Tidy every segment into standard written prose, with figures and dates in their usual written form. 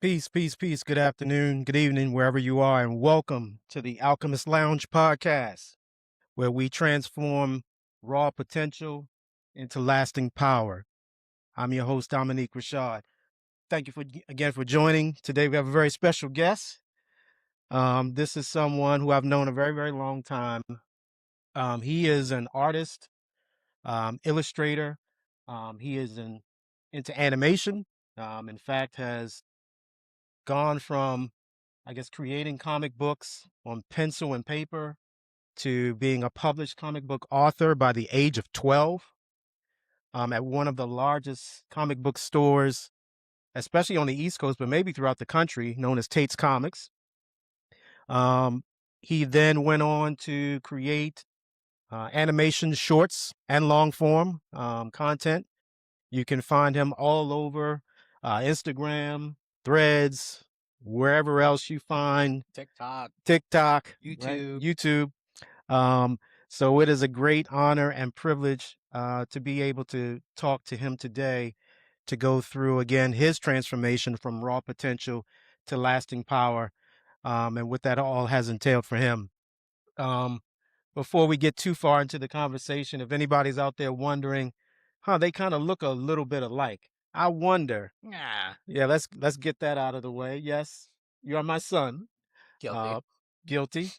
Peace, peace, peace. Good afternoon, good evening, wherever you are, and welcome to the Alchemist Lounge podcast, where we transform raw potential into lasting power. I'm your host, Dominique Rashad. Thank you again for joining. Today we have a very special guest. This is someone who I've known a very, very long time. He is an artist, illustrator. He is into animation. In fact, has gone from creating comic books on pencil and paper to being a published comic book author by the age of 12 at one of the largest comic book stores, especially on the East Coast, but maybe throughout the country, known as Tate's Comics. Um, he then went on to create animation shorts and long form content. You can find him all over Instagram, Threads, wherever else you find TikTok, right? YouTube. YouTube. Um, so it is a great honor and privilege to be able to talk to him today to go through again his transformation from raw potential to lasting power, and what that all has entailed for him. Um, Before we get too far into the conversation, if anybody's out there wondering, they kind of look a little bit alike. I wonder. Nah, Yeah, let's get that out of the way. Yes, you are my son. guilty. Uh, Guilty.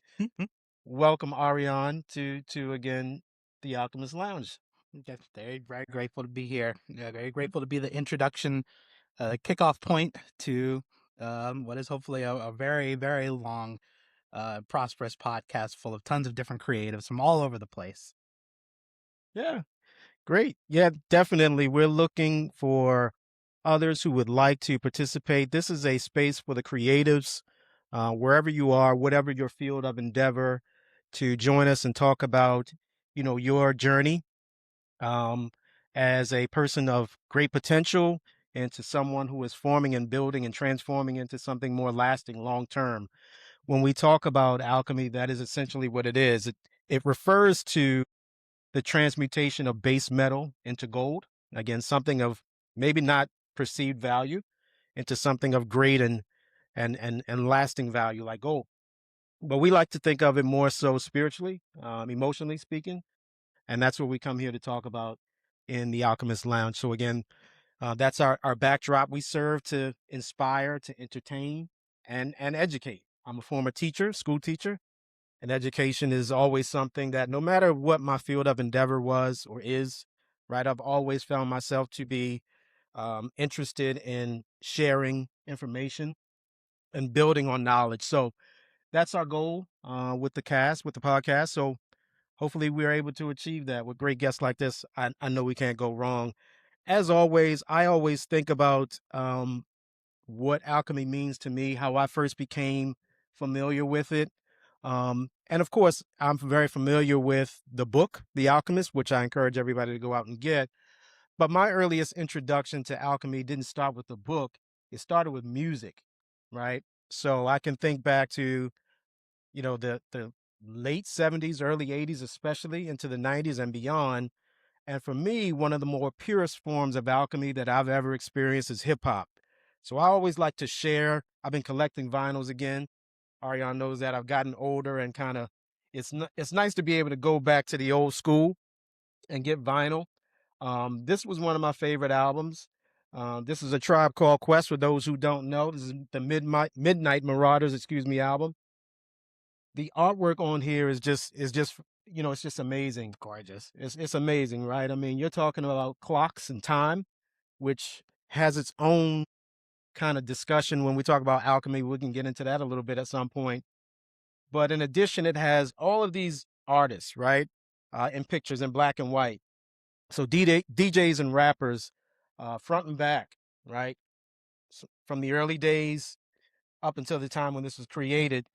Welcome, Arion, to again the Alchemist Lounge. Just very, very grateful to be here. Yeah, very grateful to be the introduction, kickoff point to what is hopefully a very, very long, prosperous podcast full of tons of different creatives from all over the place. Yeah, great. Yeah, definitely. We're looking for others who would like to participate. This is a space for the creatives, wherever you are, whatever your field of endeavor, to join us and talk about, your journey um, as a person of great potential into someone who is forming and building and transforming into something more lasting long term. When we talk about alchemy, that is essentially what it is. It refers to the transmutation of base metal into gold. Again, something of maybe not perceived value into something of great and lasting value like gold. But we like to think of it more so spiritually, emotionally speaking, and that's what we come here to talk about in the Alchemist Lounge. So again, that's our backdrop. We serve to inspire, to entertain, and educate. I'm a former teacher, school teacher, and education is always something that no matter what my field of endeavor was or is, right, I've always found myself to be interested in sharing information and building on knowledge. So that's our goal with with the podcast. So hopefully we're able to achieve that with great guests like this. I know we can't go wrong. As always, I always think about what alchemy means to me, how I first became familiar with it. And of course, I'm very familiar with the book, The Alchemist, which I encourage everybody to go out and get. But my earliest introduction to alchemy didn't start with the book, it started with music, right? So I can think back to, the late 70s, early 80s, especially into the 90s and beyond. And for me, one of the more purest forms of alchemy that I've ever experienced is hip hop. So I always like to share. I've been collecting vinyls again. Ariane knows that I've gotten older and kind of it's nice to be able to go back to the old school and get vinyl. This was one of my favorite albums. This is A Tribe Called Quest. For those who don't know, this is the Midnight Marauders, excuse me, album. The artwork on here is just it's just amazing. Gorgeous. It's amazing, right? I mean, you're talking about clocks and time, which has its own kind of discussion when we talk about alchemy. We can get into that a little bit at some point. But in addition, it has all of these artists, right? In pictures in black and white. So DJs and rappers, front and back, right? From the early days up until the time when this was created.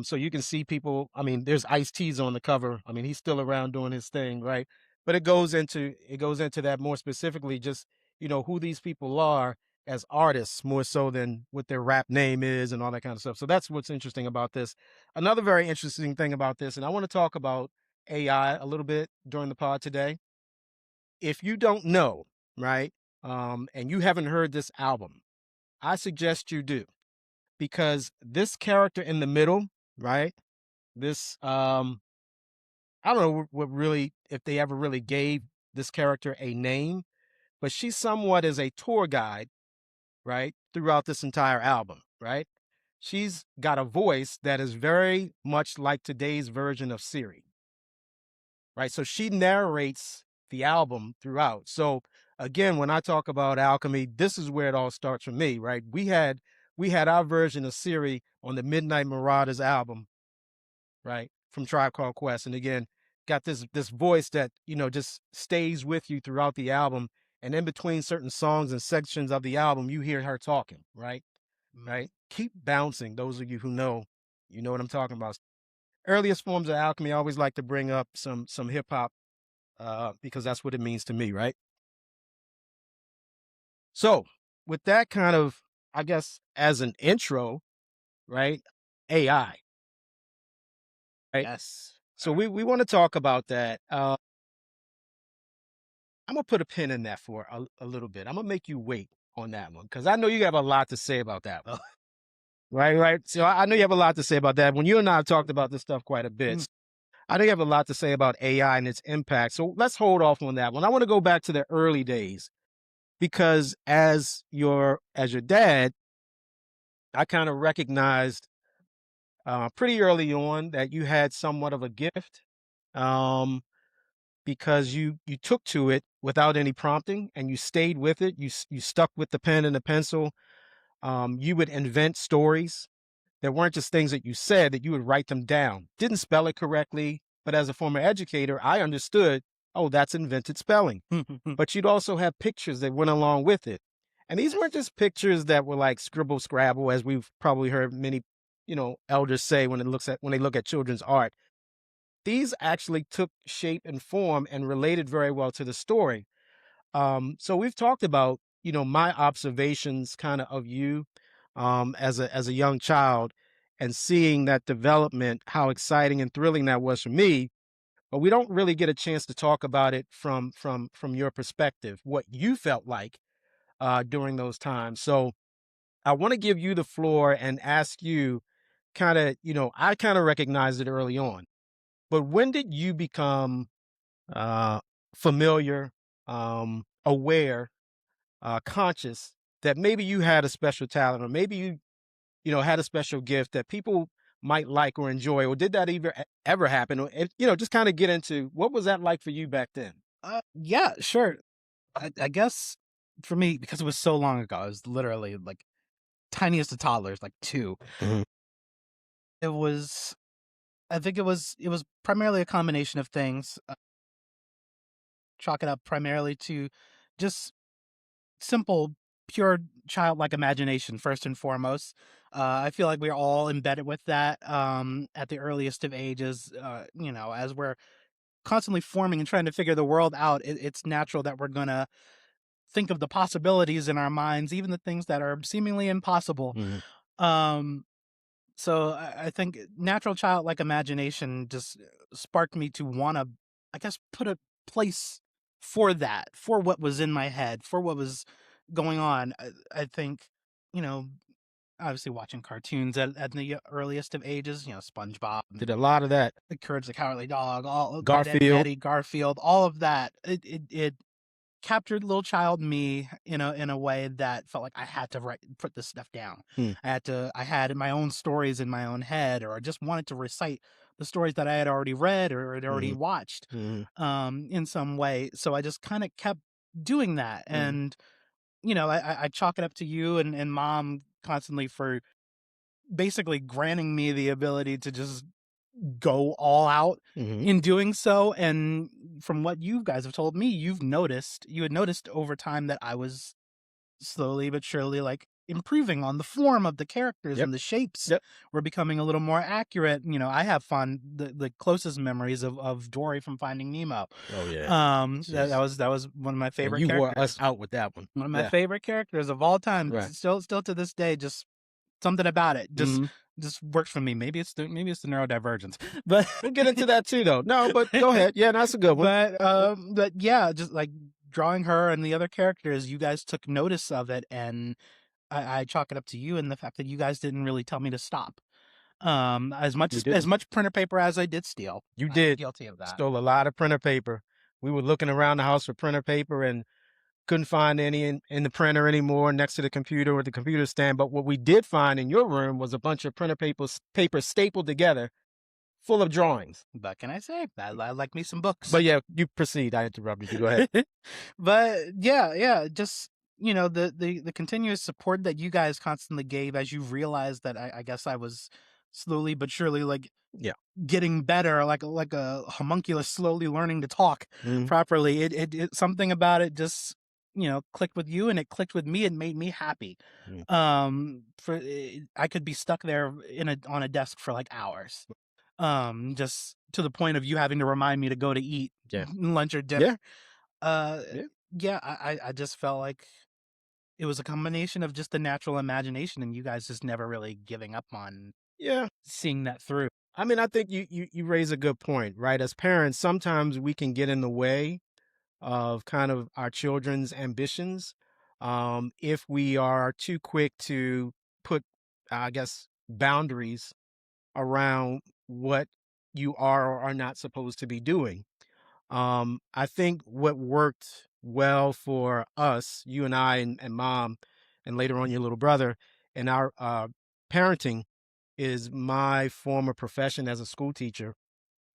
So you can see people. I mean, there's Ice-T's on the cover. I mean, he's still around doing his thing, right? But it goes into that more specifically, just who these people are as artists more so than what their rap name is and all that kind of stuff. So that's what's interesting about this. Another very interesting thing about this, and I want to talk about AI a little bit during the pod today. If you don't know, right, and you haven't heard this album, I suggest you do, because this character in the middle, right? This I don't know what really, if they ever really gave this character a name, but she somewhat is a tour guide, right? Throughout this entire album, right? She's got a voice that is very much like today's version of Siri, right? So she narrates the album throughout. So again, when I talk about alchemy, this is where it all starts for me, right? We had our version of Siri on the Midnight Marauders album, right? From Tribe Called Quest. And again, got this voice that, just stays with you throughout the album. And in between certain songs and sections of the album, you hear her talking, right? Mm. Right? Keep bouncing. Those of you who know, you know what I'm talking about. Earliest forms of alchemy, I always like to bring up some hip hop, because that's what it means to me, right? So with that kind of, I guess, as an intro, right? AI, right? Yes. So we want to talk about that. I'm gonna put a pin in that for a little bit. I'm gonna make you wait on that one, because I know you have a lot to say about that one. Oh, Right, right. So I know you have a lot to say about that. When you and I have talked about this stuff quite a bit, mm, I know you have a lot to say about AI and its impact. So let's hold off on that one. I want to go back to the early days, because as your dad, I kind of recognized pretty early on that you had somewhat of a gift, um, because you took to it without any prompting, and you stayed with it. You stuck with the pen and the pencil. You would invent stories. There weren't just things that you said, that you would write them down. Didn't spell it correctly, but as a former educator, I understood, oh, that's invented spelling. But you'd also have pictures that went along with it. And these weren't just pictures that were like scribble scrabble, as we've probably heard many, elders say when they look at children's art. These actually took shape and form and related very well to the story. So we've talked about, my observations kind of you, as a young child, and seeing that development, how exciting and thrilling that was for me. But we don't really get a chance to talk about it from your perspective, what you felt like during those times. So I want to give you the floor and ask you, kind of, I kind of recognized it early on, but when did you become uh, familiar, aware, conscious that maybe you had a special talent, or maybe you had a special gift that people might like or enjoy, or did that ever happen? Or, just kind of get into what was that like for you back then? yeah, sure. I guess for me, because it was so long ago, I was literally like tiniest of toddlers, like 2. Mhm. It was, I think it was primarily a combination of things. Chalk it up primarily to just simple, pure childlike imagination first and foremost. I feel like we're all embedded with that at the earliest of ages. As we're constantly forming and trying to figure the world out, it's natural that we're gonna think of the possibilities in our minds, even the things that are seemingly impossible. Mhm. Um, so I think natural childlike imagination just sparked me to want to, I guess, put a place for that, for what was in my head, for what was going on. I think, you know, obviously watching cartoons at the earliest of ages, SpongeBob, Did a lot of that. The Courage the Cowardly Dog, all Ed, Ed and Garfield. Eddie, Garfield, all of that. It captured little child me in a way that felt like I had to put this stuff down. Hmm. I had my own stories in my own head, or I just wanted to recite the stories that I had already read or had already Mhm. watched Mhm. in some way. So I just kind of kept doing that. Mhm. And, I chalk it up to you and mom constantly for basically granting me the ability to just go all out Mhm. in doing so. And from what you guys have told me, you had noticed over time that I was slowly but surely like improving on the form of the characters, Yep. and the shapes Yep. were becoming a little more accurate. I have the closest memories of Dory from Finding Nemo. Oh yeah. That Jeez. was one of my And favorite you wore us characters. out with that one. One of my Yeah. favorite characters of all time. Right. Still to this day, just something about it Mhm. just works for me. Maybe it's the neurodivergence, but We'll get into that too, though. No, but go ahead. Yeah, that's a good one. but yeah, just like drawing her and the other characters, you guys took notice of it, and I chalk it up to you and the fact that you guys didn't really tell me to stop. As much We as didn't. much printer paper as I did steal, You I'm did. guilty of that. Stole a lot of printer paper. We were looking around the house for printer paper and couldn't find any in the printer anymore next to the computer or the computer stand. But what we did find in your room was a bunch of printer paper stapled together, full of drawings. But can I say I like me some books? But yeah, you proceed. I interrupted you. Go ahead. But yeah, just the continuous support that you guys constantly gave as you realized that I guess I was slowly but surely like Yeah. getting better, like a homunculus slowly learning to talk Mhm. properly. It something about it just clicked with you, and it clicked with me. It made me happy. Mm. I could be stuck there on a desk for like hours, just to the point of you having to remind me to go to eat Yeah. lunch or Yeah. dinner. Uh, Yeah. yeah, I just felt like it was a combination of just the natural imagination and you guys just never really giving up on Yeah. seeing that through. I mean, I think you raise a good point, right? As parents, sometimes we can get in the way of kind of our children's ambitions, if we are too quick to put, I guess, boundaries around what you are or are not supposed to be doing. I think what worked well for us, you and I and mom, and later on your little brother, and our parenting is my former profession as a school teacher.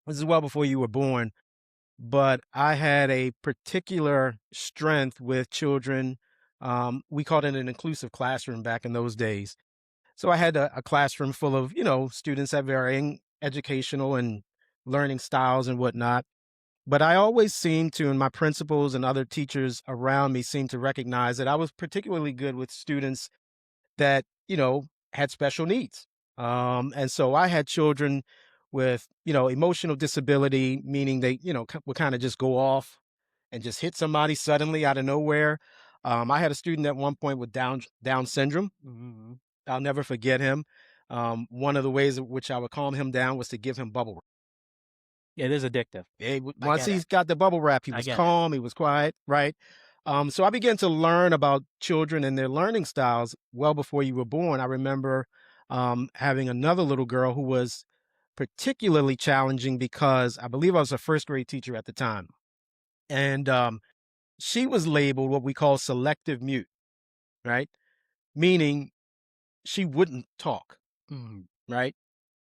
This is well before you were born, but I had a particular strength with children. We called it an inclusive classroom back in those days. So I had a classroom full of, students at varying educational and learning styles and whatnot. But I always seemed to, and my principals and other teachers around me seemed to recognize that I was particularly good with students that, had special needs. And so I had children with, emotional disability, meaning they, would kind of just go off and just hit somebody suddenly out of nowhere. I had a student at one point with Down syndrome. Mhm. I'll never forget him. One of the ways in which I would calm him down was to give him bubble. It is addictive. I Once get it. he's got the bubble wrap, he I was get it. calm, he was quiet, right? So I began to learn about children and their learning styles well before you were born. I remember having another little girl who was particularly challenging because I believe I was a first grade teacher at the time. And she was labeled what we call selective mute, right? Meaning she wouldn't talk, Mm. right?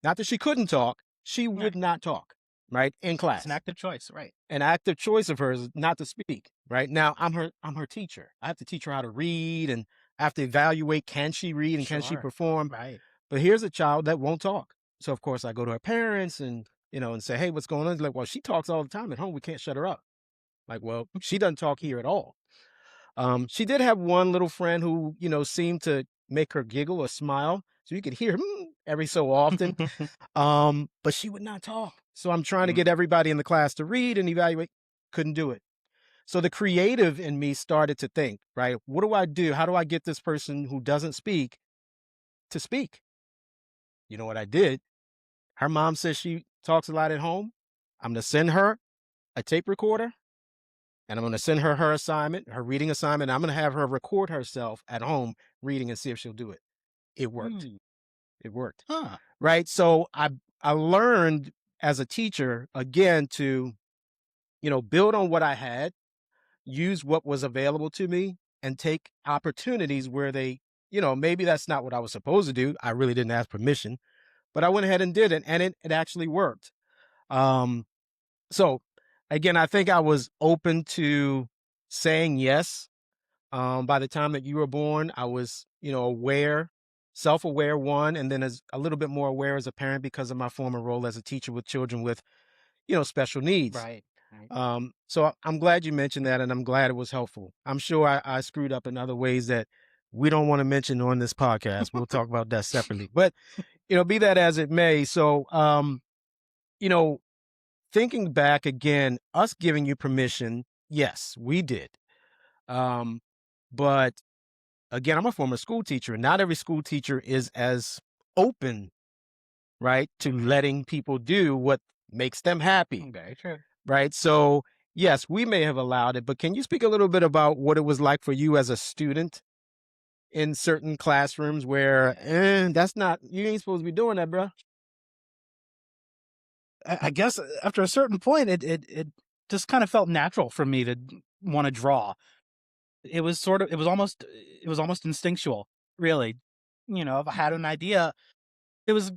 Not that she couldn't talk, she Yeah, would not talk, right? In it's an class. active choice, right? An active choice of hers not to speak. Right now, I'm her teacher. I have to teach her how to read, and I have to evaluate, can she read and can she Sure. perform. Right. But here's a child that won't talk. So of course I go to her parents and and say, hey, what's going on? They're like, well, she talks all the time at home. We can't shut her up. Like, well, she doesn't talk here at all. She did have one little friend who seemed to make her giggle or smile, so you could hear every so often. But she would not talk. So I'm trying to Mm. get everybody in the class to read and evaluate. Couldn't do it. So the creative in me started to think, right? What do I do? How do I get this person who doesn't speak to speak? You know what I did? Her mom says she talks a lot at home. I'm going to send her a tape recorder and I'm going to send her her assignment, her reading assignment. I'm going to have her record herself at home reading and see if she'll do it. It worked. Mm. It worked. Huh. Right. So I learned as a teacher again to, build on what I had, use what was available to me, and take opportunities where maybe that's not what I was supposed to do. I really didn't ask permission, but I went ahead and did it, and it actually worked. Um, so again, I think I was open to saying yes. By the time that you were born, I was, aware, self-aware one, and then as a little bit more aware as a parent because of my former role as a teacher with children with, special needs. Right. Right. So I'm glad you mentioned that, and I'm glad it was helpful. I'm sure I screwed up in other ways that we don't want to mention on this podcast. We'll talk about that separately. But be that as it may. So, you know, thinking back again, us giving you permission, yes, we did. Um, but again, I'm a former school teacher, and not every school teacher is as open, right, to letting people do what makes them happy. Very true. Right? So, yes, we may have allowed it, but can you speak a little bit about what it was like for you as a student? in certain classrooms where, that's not, you ain't supposed to be doing that, bro. I guess after a certain point, it just kind of felt natural for me to want to draw. It was almost instinctual, really. You know, if I had an idea, it was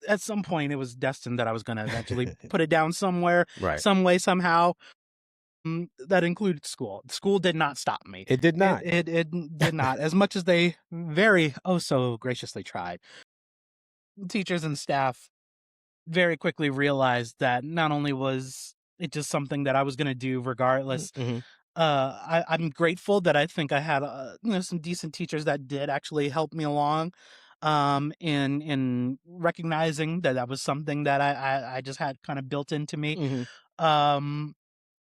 at some point it was destined that I was going to eventually put it down somewhere, Right. some way, somehow. That included school. School did not stop me. It did not. It did not, as much as they very oh so graciously tried. Teachers and staff very quickly realized that not only was it just something that I was going to do regardless. Mhm. I'm grateful that I think I had some decent teachers that did actually help me along, in recognizing that that was something that I just had kind of built into me. Mhm. Um,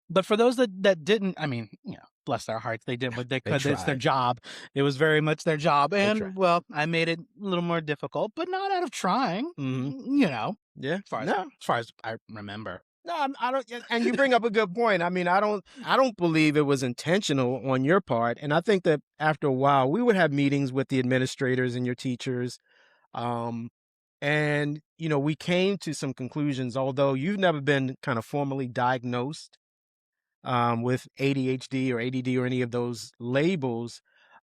but for those that didn't, I mean, bless their hearts, they did what they They could. It's their tried. job. It was very much their job, They tried. and well, I made it a little more difficult, but not out of trying. Mhm. Yeah. No. As far as I remember. No, I don't, and you bring up a good point. I mean, I don't believe it was intentional on your part, and I think that after a while, we would have meetings with the administrators and your teachers, um, and we came to some conclusions. Although you've never been kind of formally diagnosed with ADHD or ADD or any of those labels,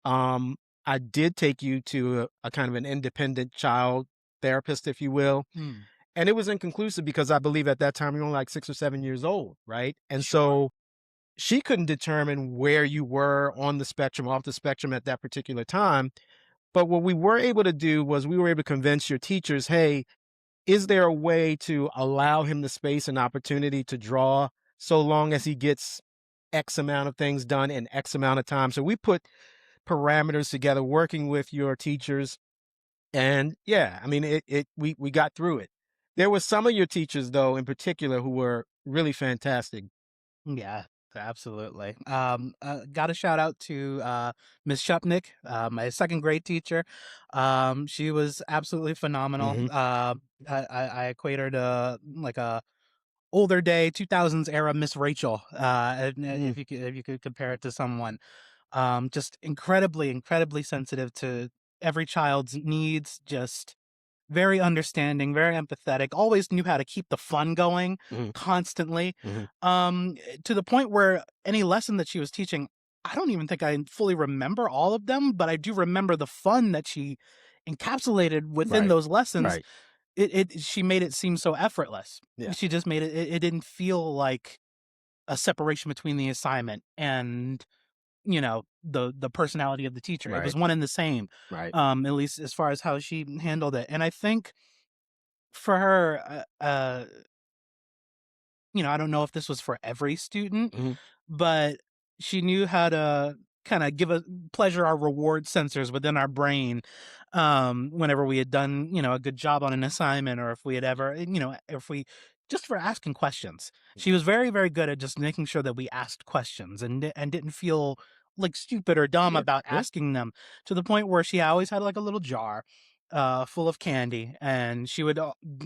um, I did take you to a kind of an independent child therapist, if you will, Hmm. and it was inconclusive because I believe at that time you were only like 6 or 7 years old, right? And Sure. so she couldn't determine where you were on the spectrum, off the spectrum at that particular time. But what we were able to do was we were able to convince your teachers, hey, is there a way to allow him the space and opportunity to draw so long as he gets X amount of things done in X amount of time? So we put parameters together working with your teachers, and yeah, I mean, we got through it. There were some of your teachers, though, in particular, who were really fantastic. Yeah, absolutely. Got a shout out to Miss Shupnick, my second grade teacher. She was absolutely phenomenal. Hmm. I equate her to like a older day 2000s era Miss Rachel. Mm, If you could compare it to someone, just incredibly sensitive to every child's needs. Just very understanding, very empathetic, always knew how to keep the fun going hmm, constantly, hmm. to the point where any lesson that she was teaching, I don't even think I fully remember all of them, but I do remember the fun that she encapsulated within Right, those lessons. right, She made it seem so effortless. yeah, She just made it didn't feel like a separation between the assignment and the personality of the teacher. It was right, one and the same, right. at least as far as how she handled it. And I think for her, I don't know if this was for every student, Hmm. but she knew how to kind of give a pleasure our reward sensors within our brain, whenever we had done, a good job on an assignment, or if we had ever, if we just for asking questions. She was very, very good at just making sure that we asked questions and didn't feel like stupid or dumb Yeah, about yeah. asking them, to the point where she always had like a little jar full of candy, and she would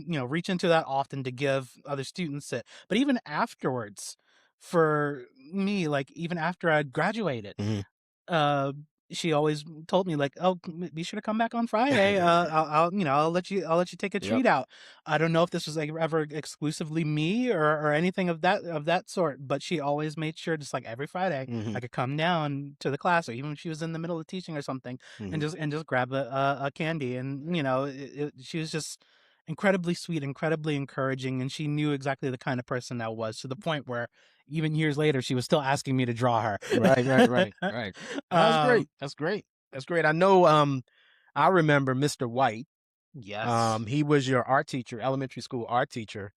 reach into that often to give other students it. But even afterwards, for me, like even after I graduated, Hmm. uh, she always told me like, "Oh, be sure to come back on Friday. I'll let you take a Yep. treat out." I don't know if this was like ever exclusively me or anything of that sort, but she always made sure, just like every Friday, Hmm. I could come down to the class, or even if she was in the middle of teaching or something, Hmm. and just grab a candy. And she was just incredibly sweet, incredibly encouraging, and she knew exactly the kind of person I was, to the point where even years later she was still asking me to draw her. Right, right, right, right. Oh, that's um, great. That's great. That's great. I know. I remember Mr. White. Yes, He was your art teacher, elementary school art teacher,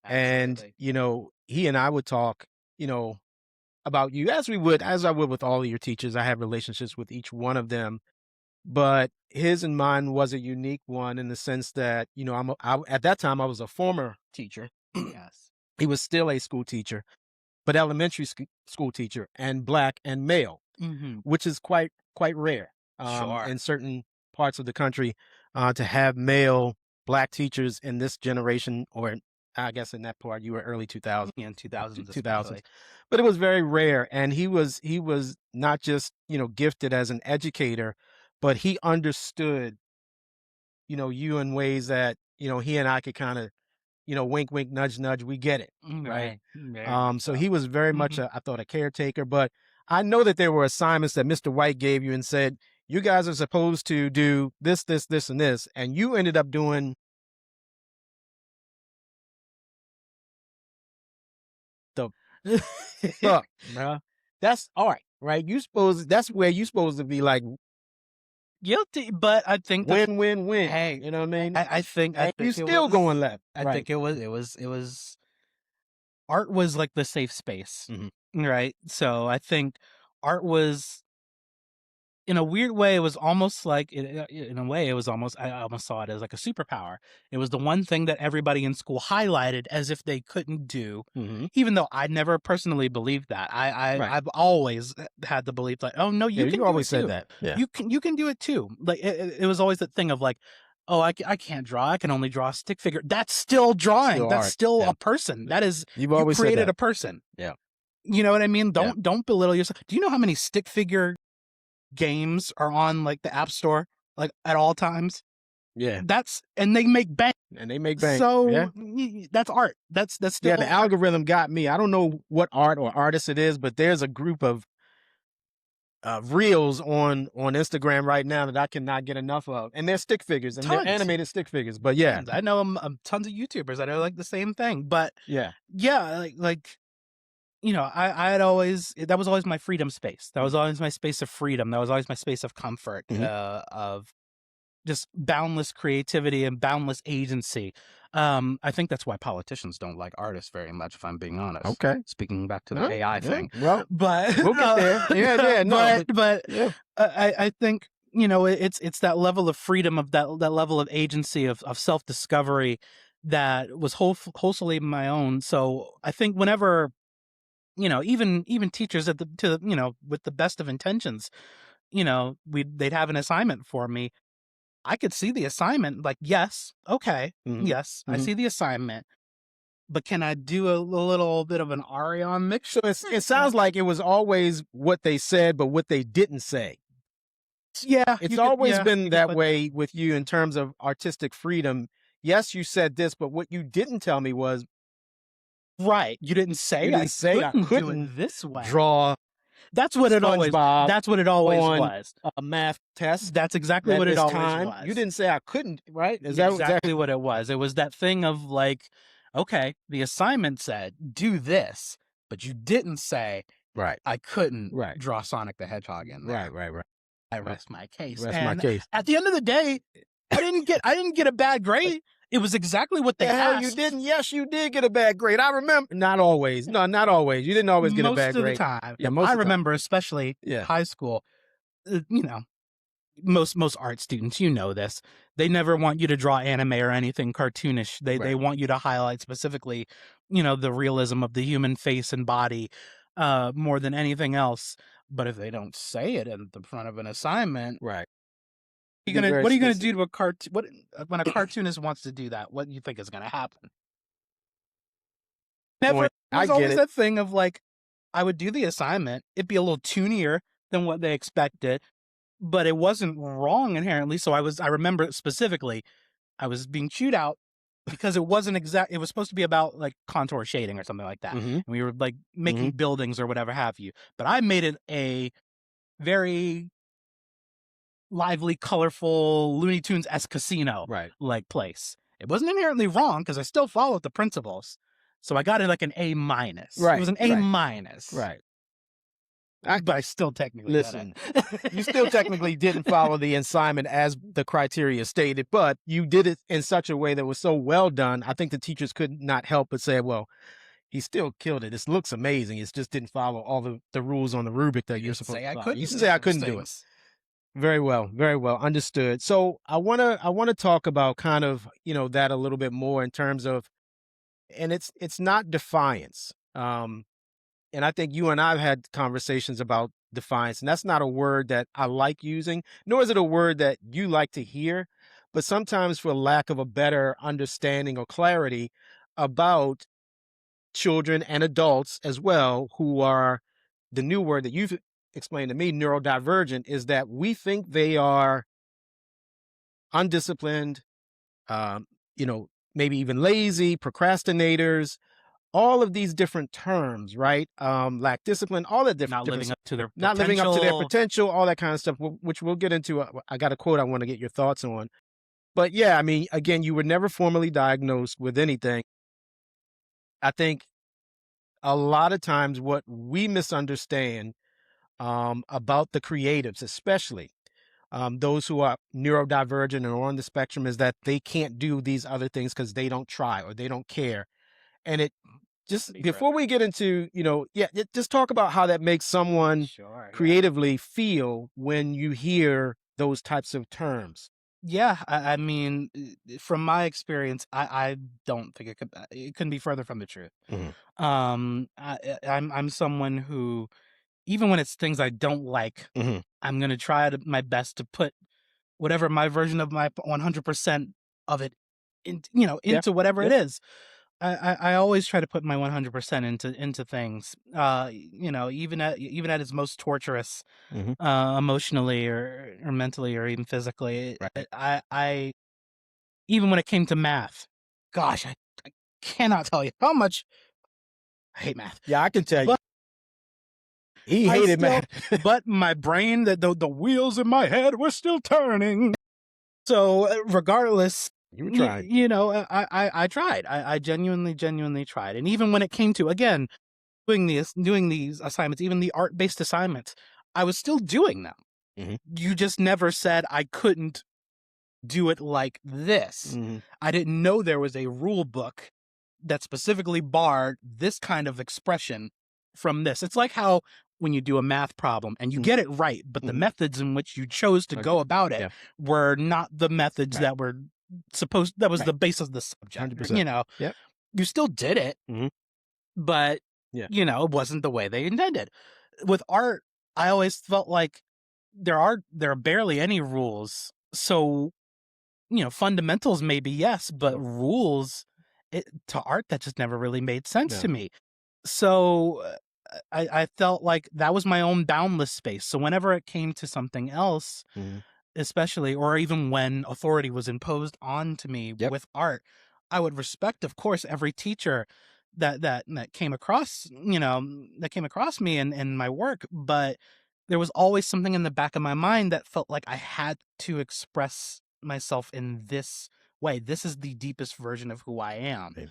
and absolutely. he and I would talk, you know, about you as I would with all of your teachers. I have relationships with each one of them, but his and mine was a unique one in the sense that at that time I was a former teacher. Yes. He was still a school teacher, but elementary school teacher, and black and male, Mhm. which is quite rare Sure. in certain parts of the country to have male black teachers in this generation, or I guess in that part you were early 2000s, In 2000s 2000s, especially. but it was very rare. And he was not just gifted as an educator, but he understood, you in ways that, he and I could kind of, wink, wink, nudge, nudge. We get it. Right. Right. Very much So so. he was very much Mhm. I thought a caretaker, but I know that there were assignments that Mr. White gave you and said, you guys are supposed to do this, this, this, and this. And you ended up doing the fuck, bruh. That's all right. Right. That's where you supposed to be like Guilty, but I think win, win, win. hey, You know what I mean? I And you think it still going was left. I Right. think it was art was like the safe space, Mhm. right? So I think art was in a weird way, it was almost like in a way, it was almost I almost saw it as like a superpower. It was the one thing that everybody in school highlighted as if they couldn't do, Mhm. even though I never personally believed that. Right. I've always had the belief like, oh no, Yeah, you can you do always it said too. that. Yeah. You can do it too. Like it was always that thing of like, oh, I can't draw. I can only draw a stick figure. That's still drawing. Still That's art. still Yeah. a person. That is You've you always said created that. a person. Yeah. You know what I mean? Yeah. Don't belittle yourself. Do you know how many stick figure games are on like the app store like at all times? Yeah. That's and they make bank. And they make bank. Yeah. So that's art. That's Yeah, still the art. algorithm got me. I don't know what art or artist it is, but there's a group of reels on Instagram right now that I cannot get enough of, and they're stick figures and they're Tons. animated stick figures. But yeah, Tons. I know tons of YouTubers that are like the same thing. But yeah, yeah, like I had always that was always my freedom space. That was always my space of freedom. That was always my space of comfort, Mhm. of just boundless creativity and boundless agency. I think that's why politicians don't like artists very much, if I'm being honest. Okay. Speaking back to the Huh? AI Yeah. thing, Well, but we'll get there. Yeah, yeah, no, but yeah, I think it's that level of freedom of that level of agency of self discovery that was wholesomely my own. So I think whenever even teachers at the to with the best of intentions, they'd have an assignment for me. I could see the assignment, like, yes, okay, hmm yes, I hmm see the assignment, but can I do a little bit of an Arion mix? So it sounds like it was always what they said, but what they didn't say. Yeah, It's always been you could that put that. way with you in terms of artistic freedom. Yes, you said this, but what you didn't tell me was Right, you didn't you say I didn't say I couldn't do it couldn't this way. draw SpongeBob That's what it always on was. a math test That's exactly at what it this always time. You was. didn't say I couldn't, right? Is that Exactly what it was. It was that thing of like, okay, the assignment said, "Do this," but you didn't say, right? "I couldn't Right. draw Sonic the Hedgehog in Right. there." Right. Right. I Right. rest my case. Rest my And case. at the end of the day, I didn't get a bad grade. It was exactly what The they hell you asked didn't? Yes, you did get a bad grade. I remember. Not always. No, not always. You didn't always get a most bad of the grade. time. Yeah, I most of the time. remember especially Yeah. high school, you know, most art students, this. They never want you to draw anime or anything cartoonish. They Right. want you to highlight specifically, the realism of the human face and body more than anything else. But if they don't say it in the front of an assignment, Right. what Very are you gonna explicit. do to a cartoon? What when a cartoonist wants to do that? What do you think is gonna happen? Never. Point. It I was get always it. that thing of like, I would do the assignment. It'd be a little toonier than what they expected, but it wasn't wrong inherently. So I remember specifically, I was being chewed out because it wasn't exact. It was supposed to be about like contour shading or something like that, Mm-hmm. and we were like Mm-hmm. making buildings or whatever have you. But I made it a very lively, colorful Looney Tunes esque casino Right. like place. It wasn't inherently wrong because I still followed the principles. So I got it like an A minus. It Right. was an A Right. minus. Right. But I still technically Listen, got it. you still technically didn't follow the assignment as the criteria stated, but you did it in such a way that was so well done. I think the teachers could not help but say, well, he still killed it. This looks amazing. It just didn't follow all the rules on the rubric that You you're didn't supposed say to I follow. couldn't You can do say I those couldn't do it. things. Very well, understood. So I wanna talk about kind of, that a little bit more in terms of, and it's not defiance. And I think you and I've had conversations about defiance, and that's not a word that I like using, nor is it a word that you like to hear. But sometimes, for lack of a better understanding or clarity about children and adults as well, who are the new word that you've explained to me, neurodivergent, is that we think they are undisciplined, um, maybe even lazy, procrastinators, all of these different terms, right? Lack discipline, all that Not different, living up to their not living up to their potential. potential, all that kind of stuff, which we'll get into. I got a quote I want to get your thoughts on. But yeah, I mean, again, you were never formally diagnosed with anything. I think a lot of times what we misunderstand about the creatives, especially those who are neurodivergent or on the spectrum, is that they can't do these other things because they don't try or they don't care. And it just, Pretty true. before we get into, just talk about how that makes someone Sure. Yeah. creatively feel when you hear those types of terms. Yeah. I mean, from my experience, I don't think it couldn't be further from the truth. Hmm. I'm someone who, even when it's things I don't like, Hmm. I'm gonna try my best to put whatever my version of my 100% of it Yeah. into whatever it Yep. is. I always try to put my 100% into things. Even at its most torturous, Hmm. emotionally or mentally or even physically. Right. I even when it came to math, gosh, I cannot tell you how much I hate math. Yeah, I can tell you. But He I hated still, math. but my brain, the wheels in my head were still turning. So regardless, You were trying. I tried. I genuinely tried. And even when it came to, again, doing these assignments, even the art-based assignments, I was still doing them. Hmm. You just never said I couldn't do it like this. Hmm. I didn't know there was a rule book that specifically barred this kind of expression from this. It's like how when you do a math problem and you get it right, but the Hmm. methods in which you chose to go about it Yeah. were not the methods Right. that that was Right. the base of the subject. 100%. Yep. You still did it, Hmm. but Yeah. it wasn't the way they intended. With art, I always felt like there are barely any rules. So, fundamentals maybe yes, but Sure. rules to art that just never really made sense Yeah. to me. So I felt like that was my own boundless space. So whenever it came to something else, Hmm. especially, or even when authority was imposed onto me Yep. with art, I would respect, of course, every teacher that came across, that came across me in my work. But there was always something in the back of my mind that felt like I had to express myself in this way. This is the deepest version of who I am. Right.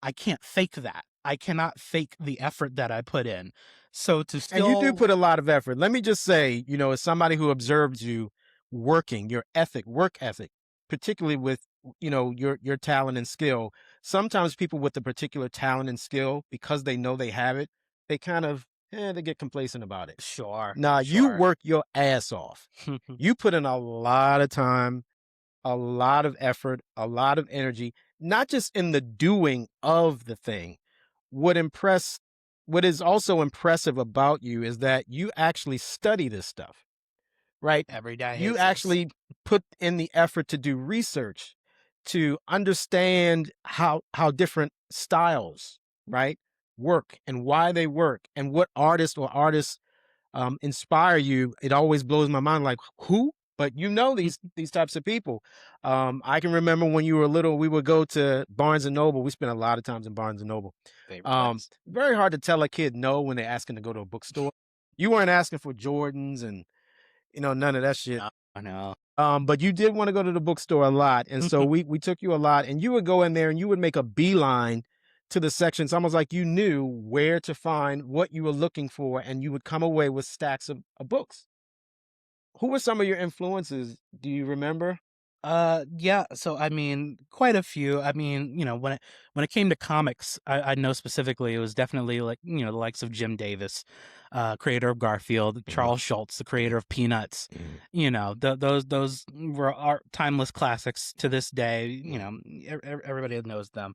I can't fake that. I cannot fake the effort that I put in. So to And you do still, put a lot of effort. Let me just say, as somebody who observed you working, your work ethic, particularly with, your talent and skill. Sometimes people with a particular talent and skill, because they know they have it, they kind of, they get complacent about it. sure, Nah, you sure. work your ass off. You put in a lot of time, a lot of effort, a lot of energy, not just in the doing of the thing. What impress what is also impressive about you is that you actually study this stuff, right? Every day I You hate this. actually put in the effort to do research, to understand how different styles, right, work and why they work and what artists inspire you. It always blows my mind, like who? But these types of people. I can remember when you were little, we would go to Barnes and Noble. We spent a lot of times in Barnes and Noble. Favorite place. Very hard to tell a kid no when they're asking to go to a bookstore. You weren't asking for Jordans and none of that shit. No, I know. But you did want to go to the bookstore a lot, and so we took you a lot, and you would go in there and you would make a beeline to the section. It's almost like you knew where to find what you were looking for, and you would come away with stacks of books. Who were some of your influences? Do you remember? Yeah. So I mean, quite a few. I mean, when it came to comics, I know specifically it was definitely like the likes of Jim Davis, creator of Garfield, Mhm, Charles Schultz, the creator of Peanuts. mhm, Those were art timeless classics to this day. mhm. Everybody knows them.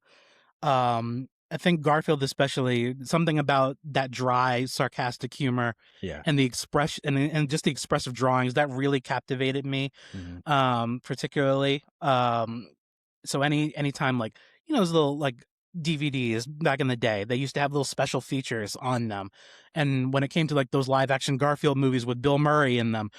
I think Garfield, especially, something about that dry, sarcastic humor Yeah. and the expression and just the expressive drawings that really captivated me, Mhm, particularly. So anytime, like, those little, like, DVDs back in the day. They used to have little special features on them. And when it came to like those live action Garfield movies with Bill Murray in them,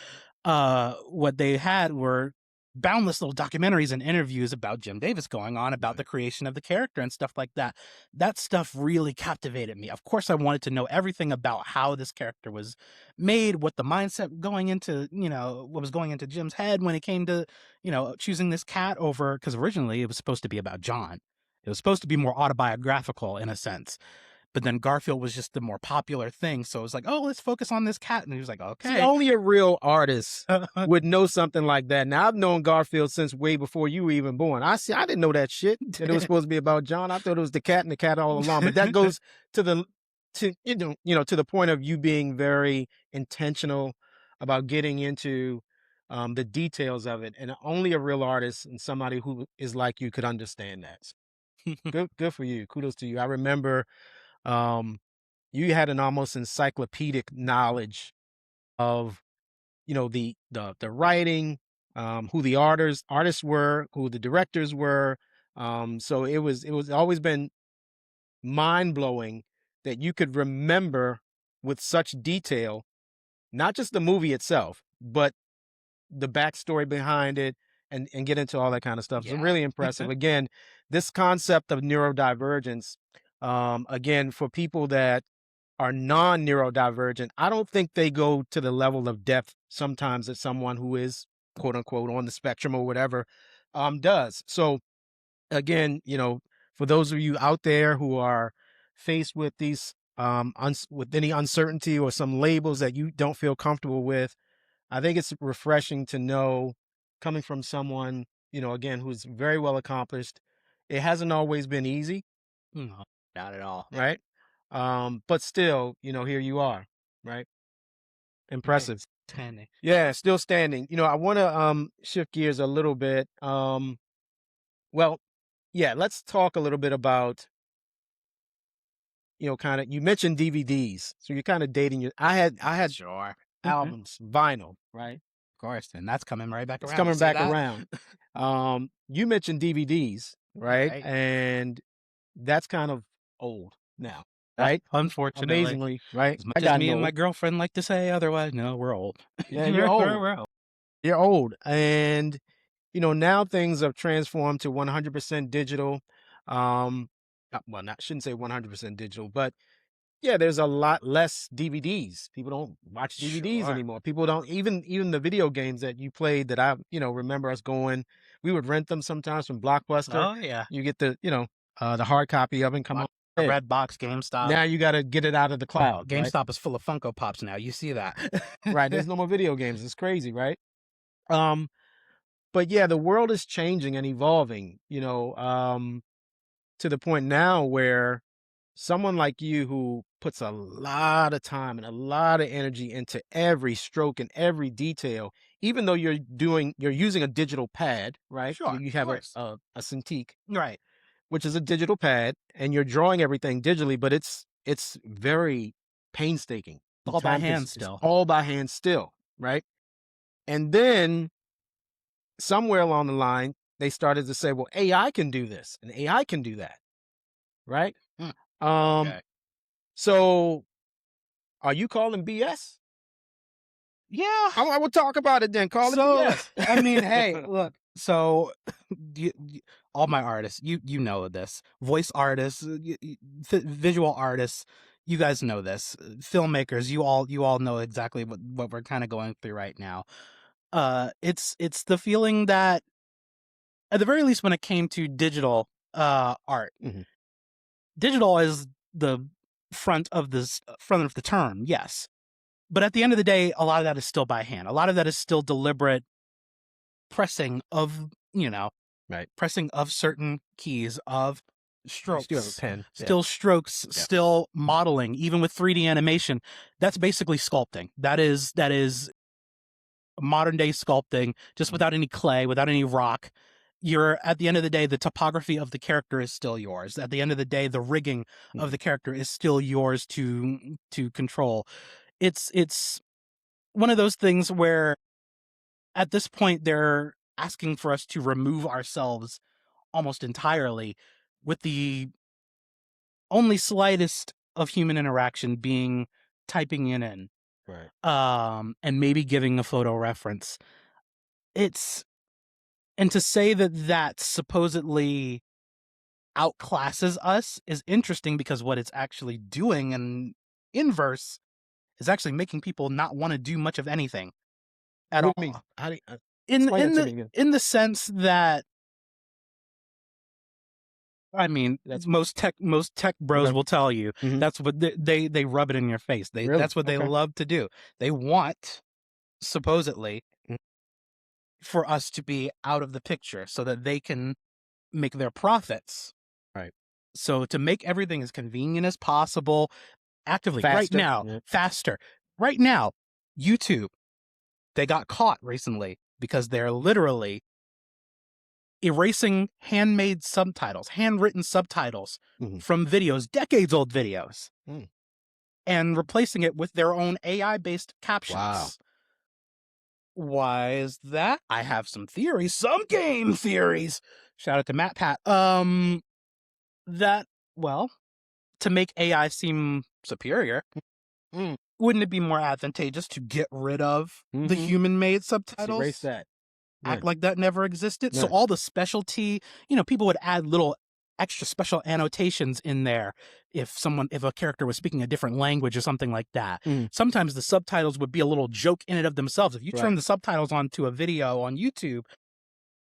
what they had were boundless little documentaries and interviews about Jim Davis going on about the creation of the character and stuff like that. That stuff really captivated me. Of course, I wanted to know everything about how this character was made, what the mindset going into, what was going into Jim's head when it came to, choosing this cat over, because originally it was supposed to be about John. It was supposed to be more autobiographical in a sense. But then Garfield was just the more popular thing. So it was like, oh, let's focus on this cat. And he was like, See, okay. only a real artist would know something like that. Now, I've known Garfield since way before you were even born. I didn't know that shit, that it was supposed to be about John. I thought it was the cat and the cat all along. But that goes to the point of you being very intentional about getting into the details of it. And only a real artist and somebody who is like you could understand that. So good for you. Kudos to you. I remember um, you had an almost encyclopedic knowledge of the writing, who the artists were, who the directors were. So it was always been mind blowing that you could remember with such detail, not just the movie itself, but the backstory behind it, and get into all that kind of stuff. So Yeah. really impressive. Again, this concept of neurodivergence, again, for people that are non-neurodivergent, I don't think they go to the level of depth sometimes that someone who is quote unquote on the spectrum or whatever does. So again, for those of you out there who are faced with these with any uncertainty or some labels that you don't feel comfortable with, I think it's refreshing to know, coming from someone, again, who's very well accomplished. It hasn't always been easy, No, not at all. right? But still, here you are, right? Hey, Impressive. standing. Yeah, still standing. I want to shift gears a little bit. Well, yeah, let's talk a little bit about, kind of, you mentioned DVDs. So you're kind of dating your I had Sure. albums, vinyl, right? Of course. And that's coming right back It's around. coming See back that? around. You mentioned DVDs, right? Right. And that's kind of old now, right? Unfortunately, Amazingly, right? as much I as gotten me and my old. girlfriend like to say otherwise, no, we're old. Yeah, you're old. We're old. You're old. And now things have transformed to 100% digital. Well, not shouldn't say 100% digital, but yeah, there's a lot less DVDs. People don't watch DVDs Sure. anymore. People don't even the video games that you played that I, remember us going, we would rent them sometimes from Blockbuster. Oh, yeah. You get the hard copy of it and come on. A Yeah. Red Box, GameStop. Now you got to get it out of the cloud, right? GameStop is full of Funko Pops now. You see that. Right. There's no more video games. It's crazy, right? Um, but yeah, the world is changing and evolving, to the point now where someone like you who puts a lot of time and a lot of energy into every stroke and every detail, even though you're using a digital pad, right? Sure. You Of have course. a Cintiq, Right. which is a digital pad, and you're drawing everything digitally, but it's very painstaking. The All by time hand it's still. all by hand still, right? And then somewhere along the line, they started to say, well, AI can do this and AI can do that, right? Hmm. Um, Okay. so are you calling BS? Yeah. I will talk about it then. Call it So, BS. I mean, hey, look. So, all my artists, you know this. Voice artists, visual artists, you guys know this. Filmmakers, you all know exactly what we're kind of going through right now. It's the feeling that, at the very least, when it came to digital art, Mhm. digital is the front of the term, yes. But at the end of the day, a lot of that is still by hand. A lot of that is still deliberate pressing of, Right. pressing of certain keys, of You still have a strokes, pen. still strokes, Yeah. still modeling, even with 3D animation. That's basically sculpting. That is modern day sculpting, just without any clay, without any rock. You're, at the end of the day, the topography of the character is still yours. At the end of the day, the rigging of the character is still yours to control. It's one of those things where, at this point, they're asking for us to remove ourselves almost entirely with the only slightest of human interaction being typing it in, Right. and maybe giving a photo reference. It's and to say that that supposedly outclasses us is interesting because what it's actually doing in inverse is actually making people not want to do much of anything at What do you mean? all. How do you, In explain in that to the me again? in the sense that I mean, That's most tech bros okay. will tell you Hmm. that's what they rub it in your face. Really? That's what they Okay. love to do. They want supposedly Mm. for us to be out of the picture so that they can make their profits. Right. So to make everything as convenient as possible, actively right Faster. now, Yeah. faster. Right now, YouTube, they got caught recently because they're literally erasing handmade subtitles, handwritten subtitles Hmm. from videos, decades old videos, Mm. and replacing it with their own AI based Wow. captions. Why is that? I have some theories, some game theories. Shout out to Matt Pat. That, well, to make AI seem superior, Mm. wouldn't it be more advantageous to get rid of the Hmm. human made Let's erase subtitles? that. Yeah. Act like that never existed. So Yeah. all the specialty, people would add little extra special annotations in there if a character was speaking a different language or something like that. Mm. Sometimes the subtitles would be a little joke in and of themselves. If you Right. turn the subtitles onto a video on YouTube,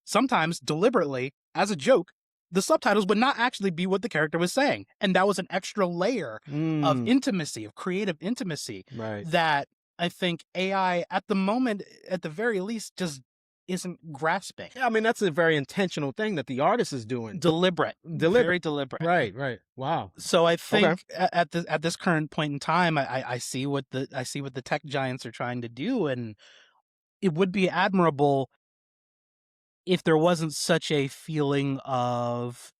sometimes deliberately as a joke, the subtitles would not actually be what the character was saying. And that was an extra layer of Mm. intimacy, of creative intimacy Right. that I think AI at the moment, at the very least, just isn't grasping. Yeah, I mean, that's a very intentional thing that the artist is doing. Deliberate, Deliberate. very deliberate. Right. Right. Wow. So I Okay. think at this current point in time, I see what the tech giants are trying to do, and it would be admirable if there wasn't such a feeling of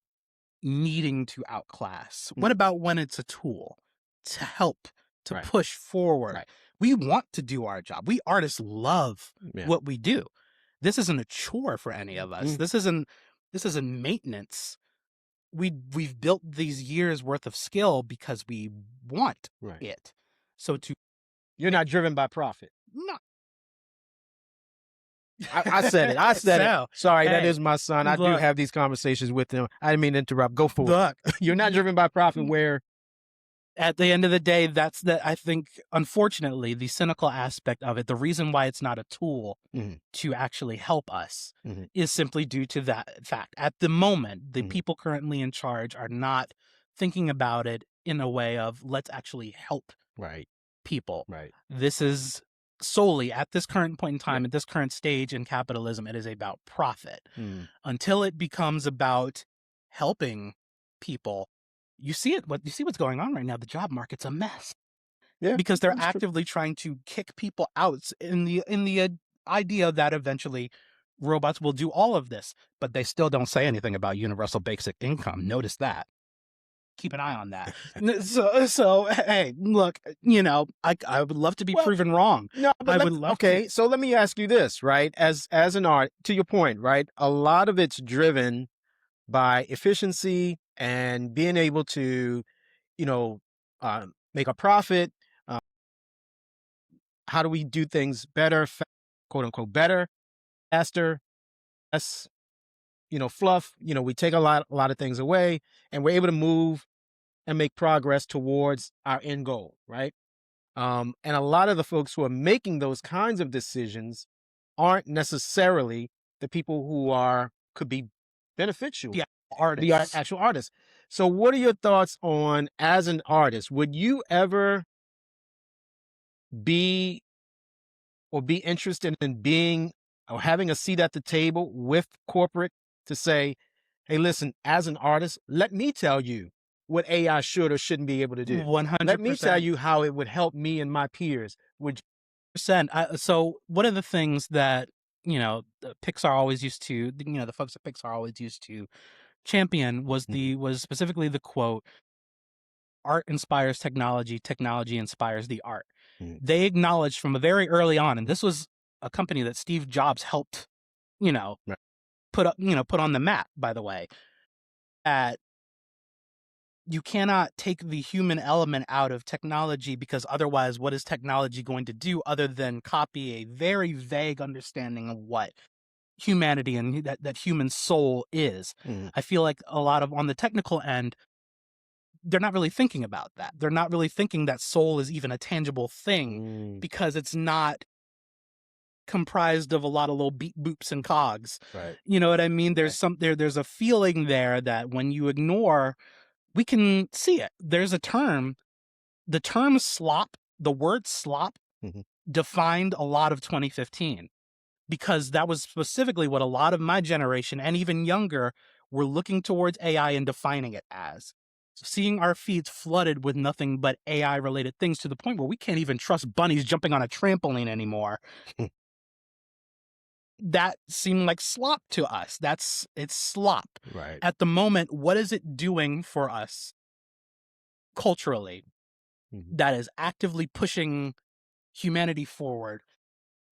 needing to outclass. Mm. What about when it's a tool to help, to Right. push forward? Right. We want to do our job. We artists love Yeah. what we do. This isn't a chore for any of us. Mm. This isn't maintenance. We've built these years worth of skill because we want Right. it. So to You're not driven by profit. not I said it. I said it. so Sorry, that hey, is my son. I do look, have these conversations with him. I didn't mean to interrupt. Go for it. look. You're not driven by profit where At the end of the day, I think, unfortunately, the cynical aspect of it, the reason why it's not a tool Mhm. to actually help us Mhm. is simply due to that fact. At the moment, the Mhm. people currently in charge are not thinking about it in a way of let's actually help Right. people. Right. This is solely at this current point in Yeah. time, at this current stage in capitalism, it is about profit. Mm. Until it becomes about helping people, you see what's going on right now. The job market's a mess Yeah. because they're That's true. actively trying to kick people out in the idea that eventually robots will do all of this, but they still don't say anything about universal basic income. Notice that. Keep an eye on that. So hey, look, I would love to be Well, proven wrong. no, but I would let's love to. okay. So let me ask you this, right? As an art, to your point, right? A lot of it's driven by efficiency and being able to, you know, make a profit. Uh, how do we do things better, quote unquote, better, faster, less, fluff? We take a lot of things away, and we're able to move and make progress towards our end goal, right? And a lot of the folks who are making those kinds of decisions aren't necessarily the people who could be beneficial, The the artists. actual artists. So, what are your thoughts on as an artist? Would you ever be be interested in being or having a seat at the table with corporate to say, hey, listen, as an artist, let me tell you what AI should or shouldn't be able to do. One Let hundred me tell percent. you how it would help me and my peers. Would Percent. So one of the things that Pixar always used to, the folks at Pixar always used to champion was you? was specifically the quote, "Art inspires technology, technology inspires the art." Mhm. They acknowledged from a very early on, and this was a company that Steve Jobs helped, you know, Right. put on the map. By the way, that you cannot take the human element out of technology, because otherwise, what is technology going to do other than copy a very vague understanding of what humanity and that human soul is? Mhm. I feel like a lot of on the technical end, they're not really thinking about that. They're not really thinking that soul is even a tangible thing, Mm. because it's not comprised of a lot of little beep boops and cogs. Right. You know what I mean? Right. There's a feeling there that when you ignore, we can see it. There's a term, the term slop, the word slop Mhm. defined a lot of 2015, because that was specifically what a lot of my generation and even younger were looking towards AI and defining it as. Seeing our feeds flooded with nothing but AI related things, to the point where we can't even trust bunnies jumping on a trampoline anymore. That seemed like slop to us. It's slop. Right. At the moment, what is it doing for us culturally Mhm. that is actively pushing humanity forward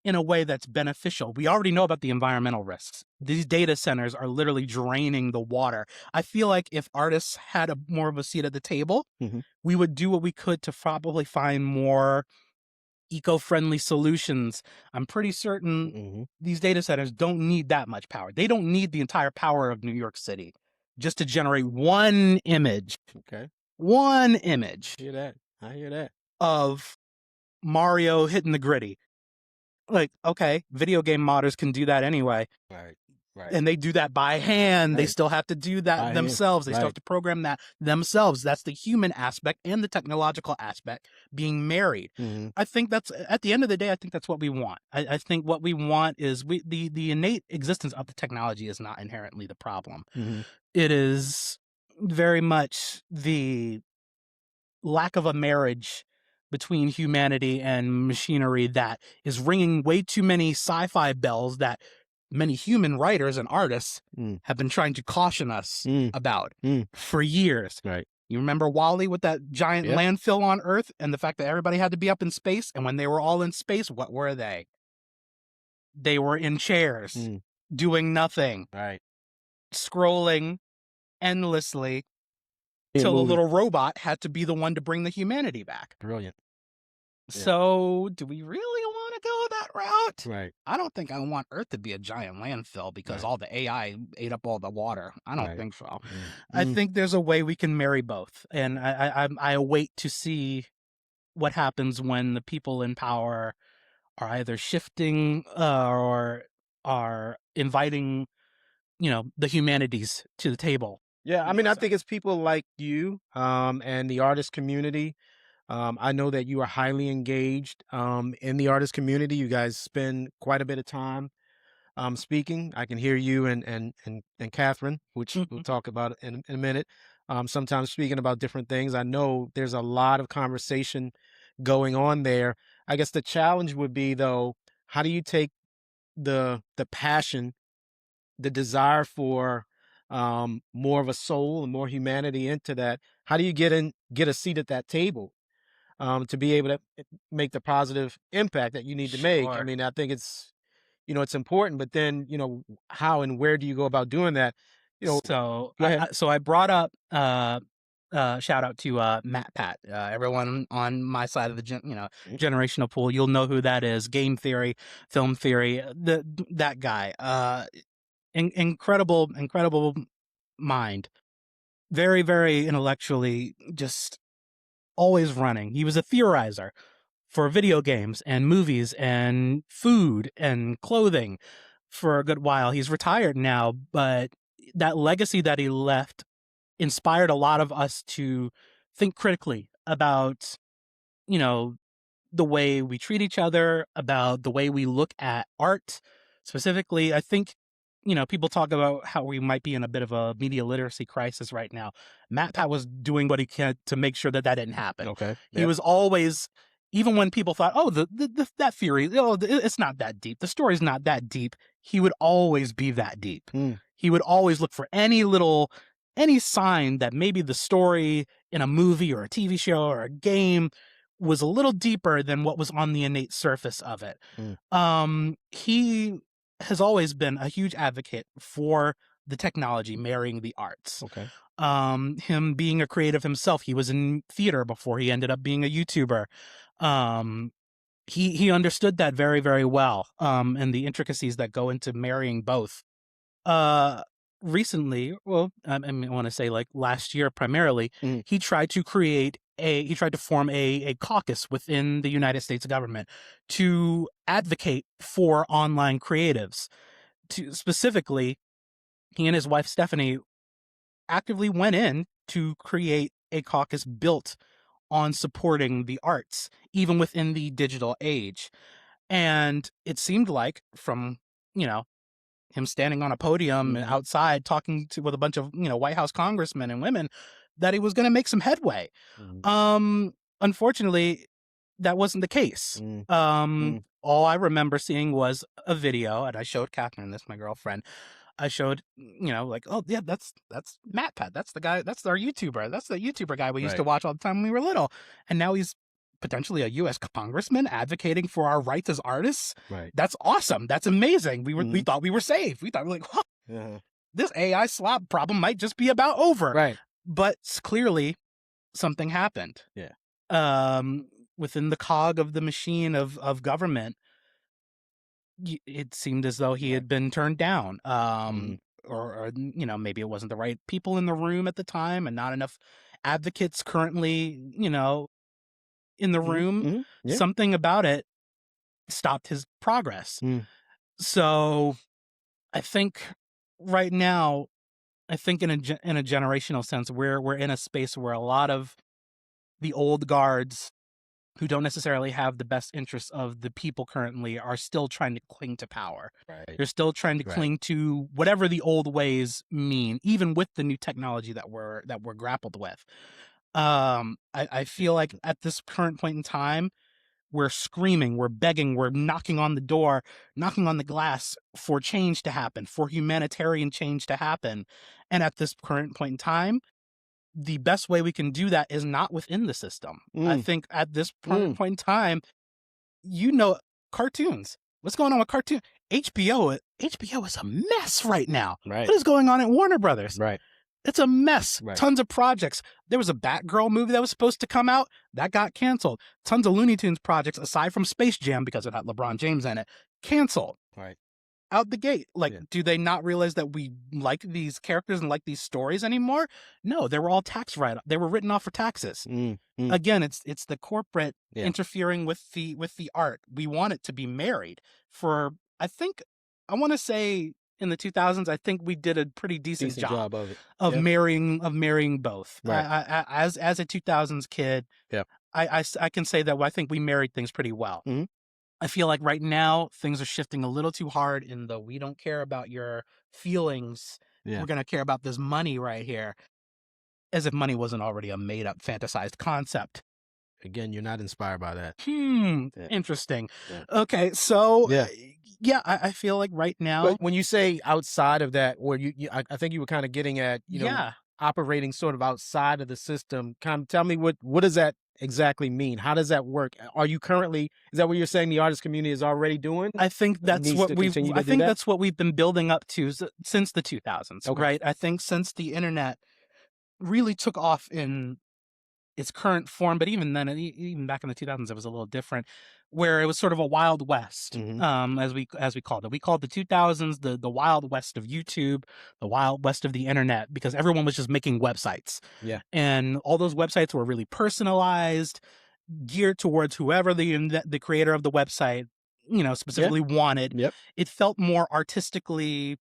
in a way that's beneficial? We already know about the environmental risks. These data centers are literally draining the water. I feel like if artists had more of a seat at the table, Mhm. we would do what we could to probably find more eco-friendly solutions. I'm pretty certain Mhm. these data centers don't need that much power. They don't need the entire power of New York City just to generate Okay. one image Hear that. I hear that. of Mario hitting the gritty. Like, okay, video game modders can do that anyway. Right. Right. And they do that by hand. They Right. still have to do that I hear. themselves. They still have Right. to program that themselves. That's the human aspect and the technological aspect being married. Mhm. I think that's, at the end of the day, I think that's what we want. I think what we want is the innate existence of the technology is not inherently the problem. Mhm. It is very much the lack of a marriage between humanity and machinery that is ringing way too many sci-fi bells that many human writers and artists Mm. have been trying to caution us Mm. about Mm. for years. Right. You remember Wally with that giant Yep. landfill on Earth and the fact that everybody had to be up in space? And when they were all in space, what were they? They were in chairs, Mm. doing nothing, Right. scrolling endlessly, Can't till a move it. little robot had to be the one to bring the humanity back. Brilliant. Yeah. So, do we really want to go that route? Right. I don't think I want Earth to be a giant landfill because Right. all the AI ate up all the water. I don't Right. think so. Mm. I Mm. think there's a way we can marry both, and I await to see what happens when the people in power are either shifting or are inviting, the humanities to the table Yeah, to I do mean, I so. think it's people like you, and the artist community. I know that you are highly engaged, in the artist community. You guys spend quite a bit of time, speaking. I can hear you and Catherine, which we'll Mhm. talk about in a minute. Sometimes speaking about different things. I know there's a lot of conversation going on there. I guess the challenge would be though, how do you take the passion, the desire for more of a soul and more humanity into that? How do you get a seat at that table, to be able to make the positive impact that you need to make? I Sure. mean, I think it's important, but then, how and where do you go about doing that? You know, So go ahead. I brought up shout out to Matt Pat. Everyone on my side of the Mm. generational pool, you'll know who that is. Game theory, film theory, that guy. Incredible mind. Very very intellectually just always running. He was a theorizer for video games and movies and food and clothing for a good while. He's retired now, but that legacy that he left inspired a lot of us to think critically about, you know, the way we treat each other, about the way we look at art. Specifically, I think, people talk about how we might be in a bit of a media literacy crisis right now. Matt Pat was doing what he could to make sure that that didn't happen. Okay. He Yep. was always, even when people thought, oh, that theory, it's not that deep. The story's not that deep. He would always be that deep. Mm. He would always look for any sign that maybe the story in a movie or a TV show or a game was a little deeper than what was on the innate surface of it. Mm. He has always been a huge advocate for the technology marrying the arts. Okay. Him being a creative himself, he was in theater before he ended up being a YouTuber. Um, he understood that very, very well, and the intricacies that go into marrying both. Uh, Recently, well, I mean, I want to say like last year primarily, Mhm. he tried to form a caucus within the United States government to advocate for online creatives. To specifically, he and his wife Stephanie actively went in to create a caucus built on supporting the arts, even within the digital age. And it seemed like from, you know, him standing on a podium Mhm. outside talking to with a bunch of, White House congressmen and women, that he was going to make some headway. Mhm. Unfortunately, that wasn't the case. Mm. Mm. All I remember seeing was a video, and I showed Catherine this, my girlfriend. I showed, like, oh yeah, that's MatPat. That's the guy. That's our YouTuber. That's the YouTuber guy we used to Right. watch all the time when we were little. And now he's potentially a U.S. congressman advocating for our rights as artists. Right. That's awesome. That's amazing. We Mhm. thought we were safe. We thought we were like, Uh-huh. this AI slop problem might just be about over. Right. But clearly something happened. Yeah. Um, Within the cog of the machine of government, it seemed as though he Right. had been turned down. Mhm. Or maybe it wasn't the right people in the room at the time, and not enough advocates currently, in the Mhm. room. Mhm. Yeah. Something about it stopped his progress. Mm. So I think right now, I think in a generational sense, we're in a space where a lot of the old guards who don't necessarily have the best interests of the people currently are still trying to cling to power. Right. They're still trying to Right. cling to whatever the old ways mean, even with the new technology that we're grappled with. I feel like at this current point in time, we're screaming, we're begging, we're knocking on the door, knocking on the glass for change to happen, for humanitarian change to happen. And at this current point in time, the best way we can do that is not within the system. I Mm. think at this Mm. point in time, you know, cartoons. What's going on with cartoon? HBO is a mess right now. Right. What is going on at Warner Brothers? Right. It's a mess. Right. Tons of projects. There was a Batgirl movie that was supposed to come out that got canceled. Tons of Looney Tunes projects, aside from Space Jam, because it had LeBron James in it, canceled Right. out the gate. Like, Yeah. do they not realize that we like these characters and like these stories anymore? No, they were all tax write. They were written off for taxes. Mm. Mm. Again, it's the corporate Yeah. interfering with the art. We want it to be married. For I think I want to say in the 2000s, I think we did a pretty decent Decent job job of it. of Yeah. marrying both. Right. As a 2000s kid, Yeah. I can say that I think we married things pretty well. Mhm. I feel like right now things are shifting a little too hard in the we don't care about your feelings. Yeah. We're gonna care about this money right here, as if money wasn't already a made up, fantasized concept. Again, you're not inspired by that. Yeah. Interesting. Yeah. Okay, so Yeah. yeah, I feel like right now, But when you say outside of that, where I think you were kind of getting at, yeah, operating sort of outside of the system. Kind of tell me what does that exactly mean? How does that work? Are you currently, is that what you're saying the artist community is already doing? I think It that's needs what to we've. continue I to do think that? that's what we've been building up to since the 2000s, Okay. right? I think since the internet really took off in its current form, but even then, even back in the 2000s, it was a little different, where it was sort of a wild west, Mhm. as we called it. We called the 2000s the wild west of YouTube, the wild west of the internet, because everyone was just making websites, Yeah. and all those websites were really personalized, geared towards whoever the creator of the website, Yeah. specifically wanted. Yep. It felt more artistically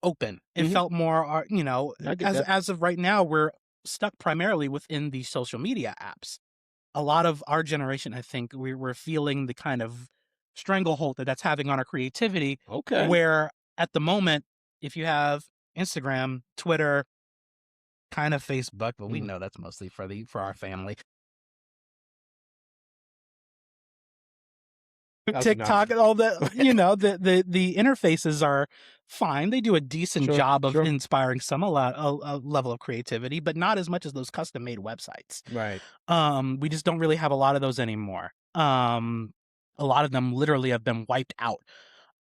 open. It Mhm. felt more, I get as that. as of right now, we're stuck primarily within the social media apps. A lot of our generation, I think, we're feeling the kind of stranglehold that's having on our creativity. Okay. Where at the moment, if you have Instagram, Twitter, kind of Facebook, but we Mhm. know that's mostly for our family. That's enough. TikTok and all the the interfaces are fine. They do a decent Sure. job of Sure. inspiring a level of creativity, but not as much as those custom made websites. Right. We just don't really have a lot of those anymore. A lot of them literally have been wiped out.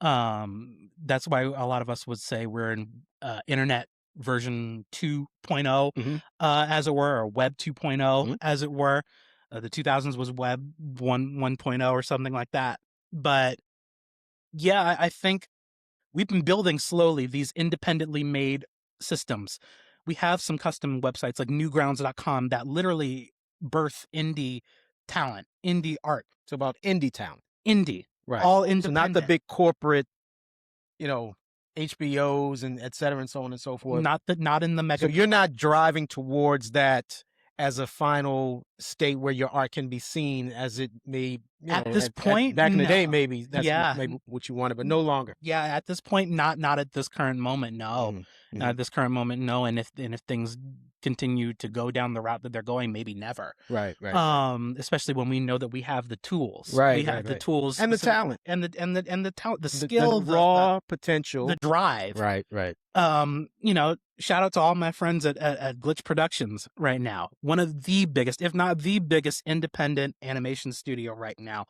That's why a lot of us would say we're in internet version 2.0, Hmm. as it were, or web 2.0, Hmm. as it were. The 2000s was web 1.0 or something like that. But yeah, I think we've been building slowly these independently made systems. We have some custom websites like newgrounds.com that literally birth indie talent, indie art, It's about indie town. indie, Right. all So not the independent. big corporate, you know, HBOs and et cetera and so on and so forth. Not in the So mega. you're not driving towards that as a final state where your art can be seen as it may, At this at point, back in the day, no. maybe that's Yeah, maybe what you wanted, but no longer. yeah. At this point, not at this current moment. No, Hmm. not Hmm. at this current moment. No. And if things continue to go down the route that they're going, maybe never. Right, right, Especially when we know that we have the tools. We right, right, have the right. tools And the talent, and the talent, the the skill, raw the potential. drive. Right, right. Shout out to all my friends at Glitch Productions right now. One of the biggest, if not the biggest, independent animation studio right now.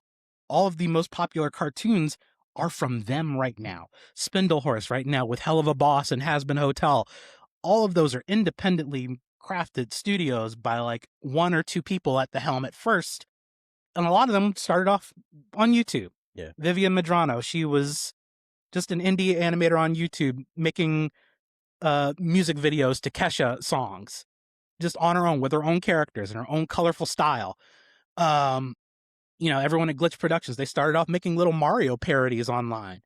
All of the most popular cartoons are from them right now. Spindle Horse right now with Hell of a Boss and Has Been Hotel. All of those are independently crafted studios by like one or two people at the helm at first. And a lot of them started off on YouTube. Yeah. Vivian Medrano, she was just an indie animator on YouTube making music videos to Kesha songs, just on her own with her own characters and her own colorful style. Um, Everyone at Glitch Productions, they started off making little Mario parodies online.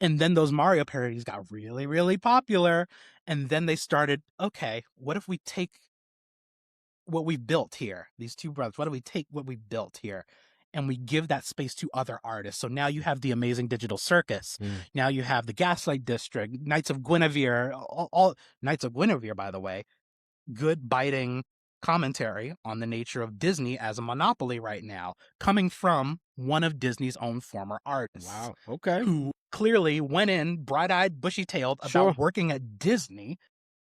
And then those Mario parodies got really, really popular. And then they started, okay, what if we take what we've built here, these two brothers, what do we take what we've built here and we give that space to other artists? So now you have the Amazing Digital Circus. Mm. Now you have the Gaslight District, Knights of Guinevere, all Knights of Guinevere, by the way, good biting commentary on the nature of Disney as a monopoly right now, coming from one of Disney's own former artists. Wow. Okay. Who clearly went in bright-eyed, bushy-tailed Sure. about working at Disney,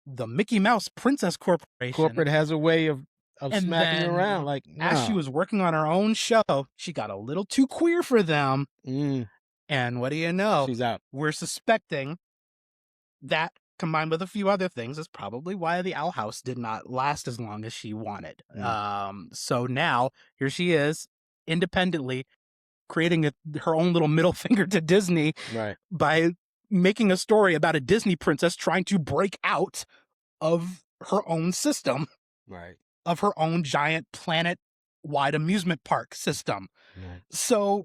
the Mickey Mouse Princess Corporation. Corporate has a way of And smacking you then, around. Like, as she no. was working on her own show, she got a little too queer for them. Mm, And what do you know? she's out. We're suspecting that, combined with a few other things, is probably why the Owl House did not last as long as she wanted. So now here she is, independently creating her own little middle finger to Disney, Right. by making a story about a Disney princess trying to break out of her own system, Right. of her own giant planet-wide amusement park system. Right. So,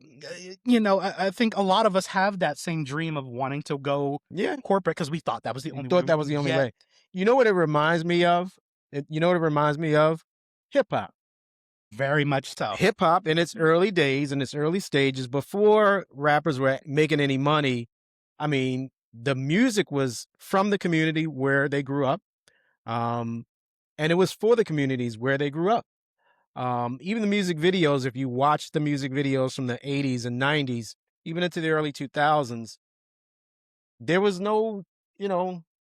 I think a lot of us have that same dream of wanting to go Yeah. corporate because we thought that was the only way. Thought that was the only way. You know what it reminds me of? You know what it reminds me of? Hip hop. Very much so. Hip hop in its early days, in its early stages, before rappers were making any money. I mean, the music was from the community where they grew up. And it was for the communities where they grew up. Even the music videos, if you watch the music videos from the 80s and 90s, even into the early 2000s, there was no,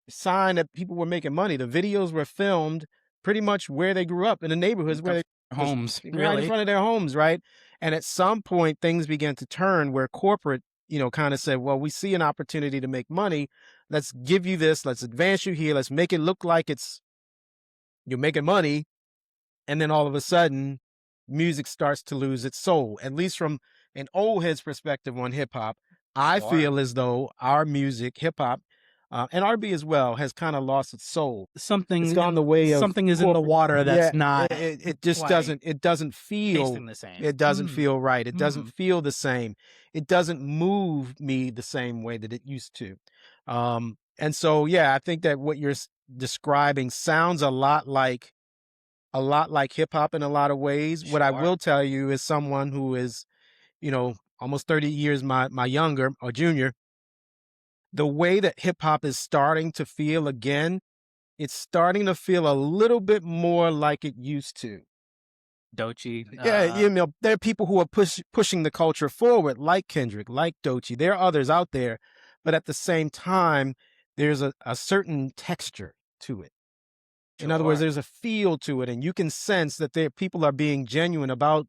sign that people were making money. The videos were filmed pretty much where they grew up, in the neighborhoods where they Homes, right really. in front of their homes, right? And at some point, things began to turn where corporate, kind of said, well, we see an opportunity to make money. Let's give you this. Let's advance you here. Let's make it look like you're making money. And then all of a sudden, music starts to lose its soul, at least from an old head's perspective on hip hop. I Sure. feel as though our music, hip hop, and R&B as well, has kind of lost its soul. Something It's gone the way of something is in the water that's not. It just quite doesn't. It doesn't feel. tasting the same. It doesn't feel right. It doesn't feel the same. It doesn't move me the same way that it used to. And so, yeah, I think that what you're describing sounds a lot like hip hop in a lot of ways. What I Sure. will tell you is someone who is, almost 30 years my younger or junior, the way that hip hop is starting to feel again, it's starting to feel a little bit more like it used to. Doechii. Yeah, there are people who are pushing the culture forward, like Kendrick, like Doechii. There are others out there, but at the same time, there's a certain texture to it. In other words, Sure. there's a feel to it, and you can sense that people are being genuine about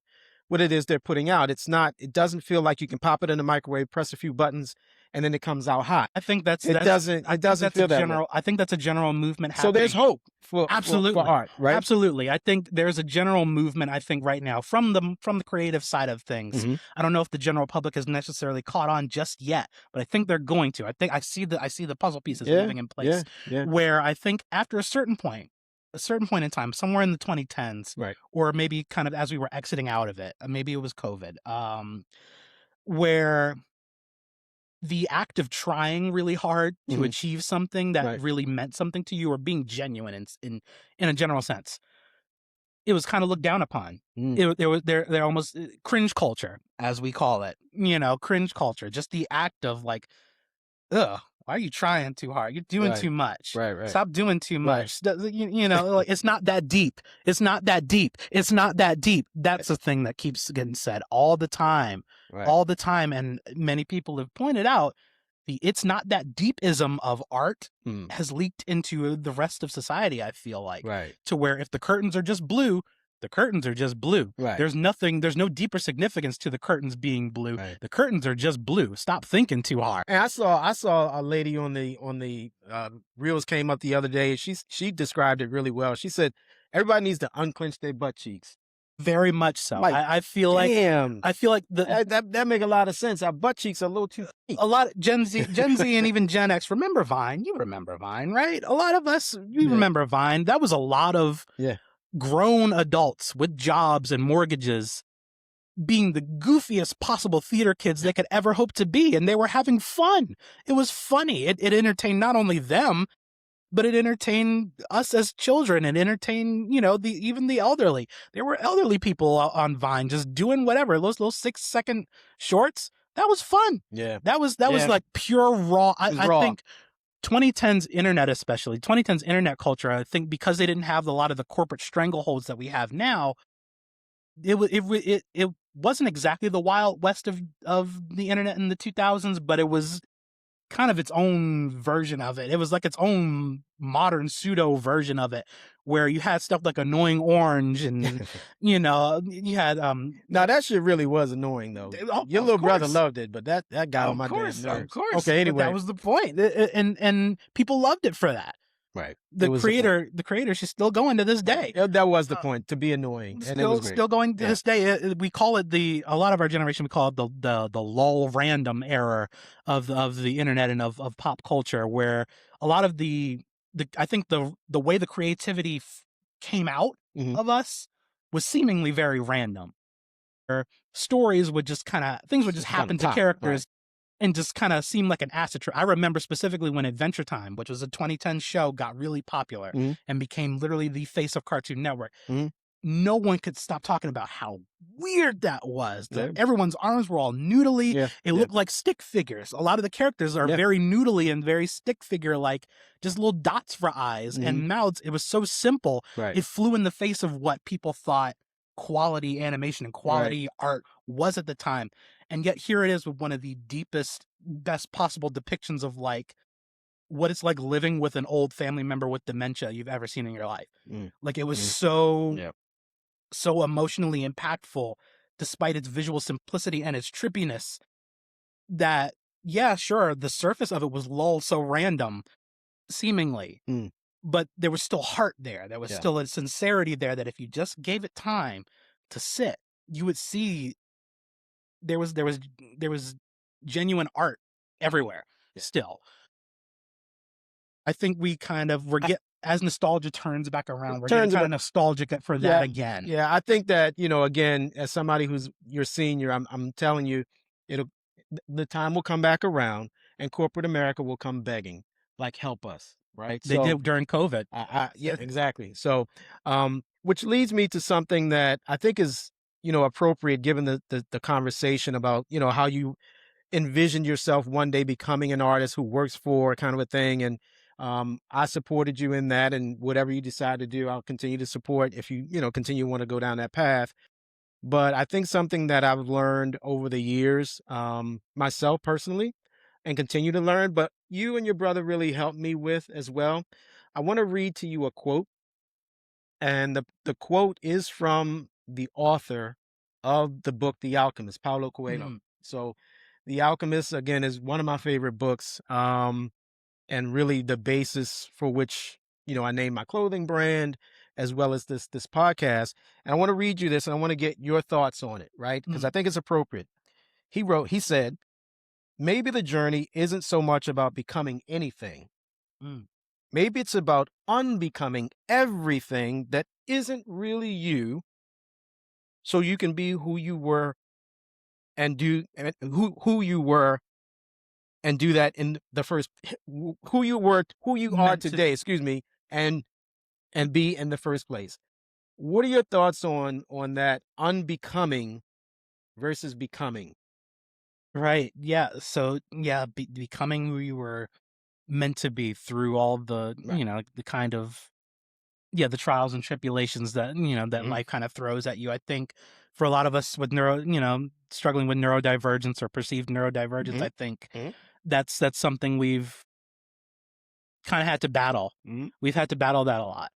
what it is they're putting out. It doesn't feel like you can pop it in the microwave, press a few buttons, and then it comes out hot. I think that's It doesn't feel that way. I think that's a general movement So there's happening. hope for Absolutely. art, right? Absolutely. I think there's a general movement, I think, right now from the creative side of things. Mhm. I don't know if the general public has necessarily caught on just yet, but I think they're going to. I think I see the puzzle pieces Yeah, moving in place yeah. where I think after a certain point in time, somewhere in the 2010s, Right. or maybe kind of as we were exiting out of it, maybe it was COVID, where the act of trying really hard to Mhm. achieve something that Right. really meant something to you, or being genuine in a general sense, it was kind of looked down upon. Mm. There almost cringe culture, as we call it. Cringe culture. Just the act of like, ugh, why are you trying too hard? You're doing Right. too much. Right. Stop doing too Right. much. Like, it's not that deep. It's not that deep. It's not that deep. That's the thing that keeps getting said all the time. Right. All the time. And many people have pointed out the it's not that deepism of art Mm. has leaked into the rest of society, I feel like. Right. To where if the curtains are just blue, the curtains are just blue. Right. There's no deeper significance to the curtains being blue. Right. The curtains are just blue. Stop thinking too hard. And I saw a lady on the reels came up the other day. She described it really well. She said everybody needs to unclench their butt cheeks. Very much so. Like, I feel damn. like That make a lot of sense. Our butt cheeks are a little too thick. a lot of Gen Z and even Gen X remember Vine. You remember Vine, right? A lot of us remember Vine. That was a lot of grown adults with jobs and mortgages being the goofiest possible theater kids they could ever hope to be, and they were having fun. It was funny. It entertained not only them, but it entertained us as children, and entertained, even the elderly. There were elderly people on Vine just doing whatever, those little 6-second shorts. That was fun. Yeah. That was like pure raw. I raw. think 2010's internet, especially 2010's internet culture, I think because they didn't have a lot of the corporate strangleholds that we have now, it wasn't exactly the Wild West of the internet in the 2000s, but it was kind of its own version of it. It was like its own modern pseudo version of it, where you had stuff like Annoying Orange, and you had Now that shit really was annoying though. Your little brother loved it, but that got on my damn nerves. Of course. Okay, anyway, but that was the point, and people loved it for that. Right. The creator, she's still going to this day. That was the point, to be annoying. And it was great. Still going to this day. We call it a lot of our generation, we call it the lull random era of the internet and of pop culture, where a lot of I think the way the creativity came out of us was seemingly very random. Where stories would just things would just happen to characters. Right. And just kind of seemed like an acid trip. I remember specifically when Adventure Time, which was a 2010 show, got really popular and became literally the face of Cartoon Network. No one could stop talking about how weird that was. Everyone's arms were all noodly. It looked like stick figures. A lot of the characters are very noodly and very stick figure-like, just little dots for eyes and mouths. It was so simple. Right. It flew in the face of what people thought quality animation and quality art was at the time. And yet here it is with one of the deepest, best possible depictions of like what it's like living with an old family member with dementia you've ever seen in your life. Like it was so emotionally impactful, despite its visual simplicity and its trippiness, that sure, the surface of it was lulled so random, seemingly. But there was still heart there. There was still a sincerity there that if you just gave it time to sit, you would see there was genuine art everywhere still. I think we as nostalgia turns back around, we're getting kind of nostalgic for that again. Yeah, I think that, again, as somebody who's your senior, I'm telling you, the time will come back around and corporate America will come begging, like, help us. Right. They did during COVID. Yeah, exactly. So, which leads me to something that I think is, appropriate given the conversation about, how you envisioned yourself one day becoming an artist who works for kind of a thing. And I supported you in that, and whatever you decide to do, I'll continue to support if you, continue to want to go down that path. But I think something that I've learned over the years, myself personally, and continue to learn, but you and your brother really helped me with as well. I want to read to you a quote, and the quote is from the author of the book The Alchemist, Paulo Coelho. So The Alchemist, again, is one of my favorite books, and really the basis for which, I named my clothing brand as well as this podcast. And I want to read you this and I want to get your thoughts on it, right? Because I Mm, think it's appropriate. He said, maybe the journey isn't so much about becoming anything. mm. Maybe it's about unbecoming everything that isn't really you, so you can be who you were and do and who you were and do that in the first who you are Meant to. today, excuse me, and be in the first place. What are your thoughts on that unbecoming versus becoming? Right. Yeah. So yeah, becoming who you were meant to be through all the, Right. the kind of, yeah, the trials and tribulations that, that Mhm. life kind of throws at you. I think for a lot of us with struggling with neurodivergence or perceived neurodivergence, Mhm. I think Mhm. that's something we've kind of had to battle. Mhm. We've had to battle that a lot.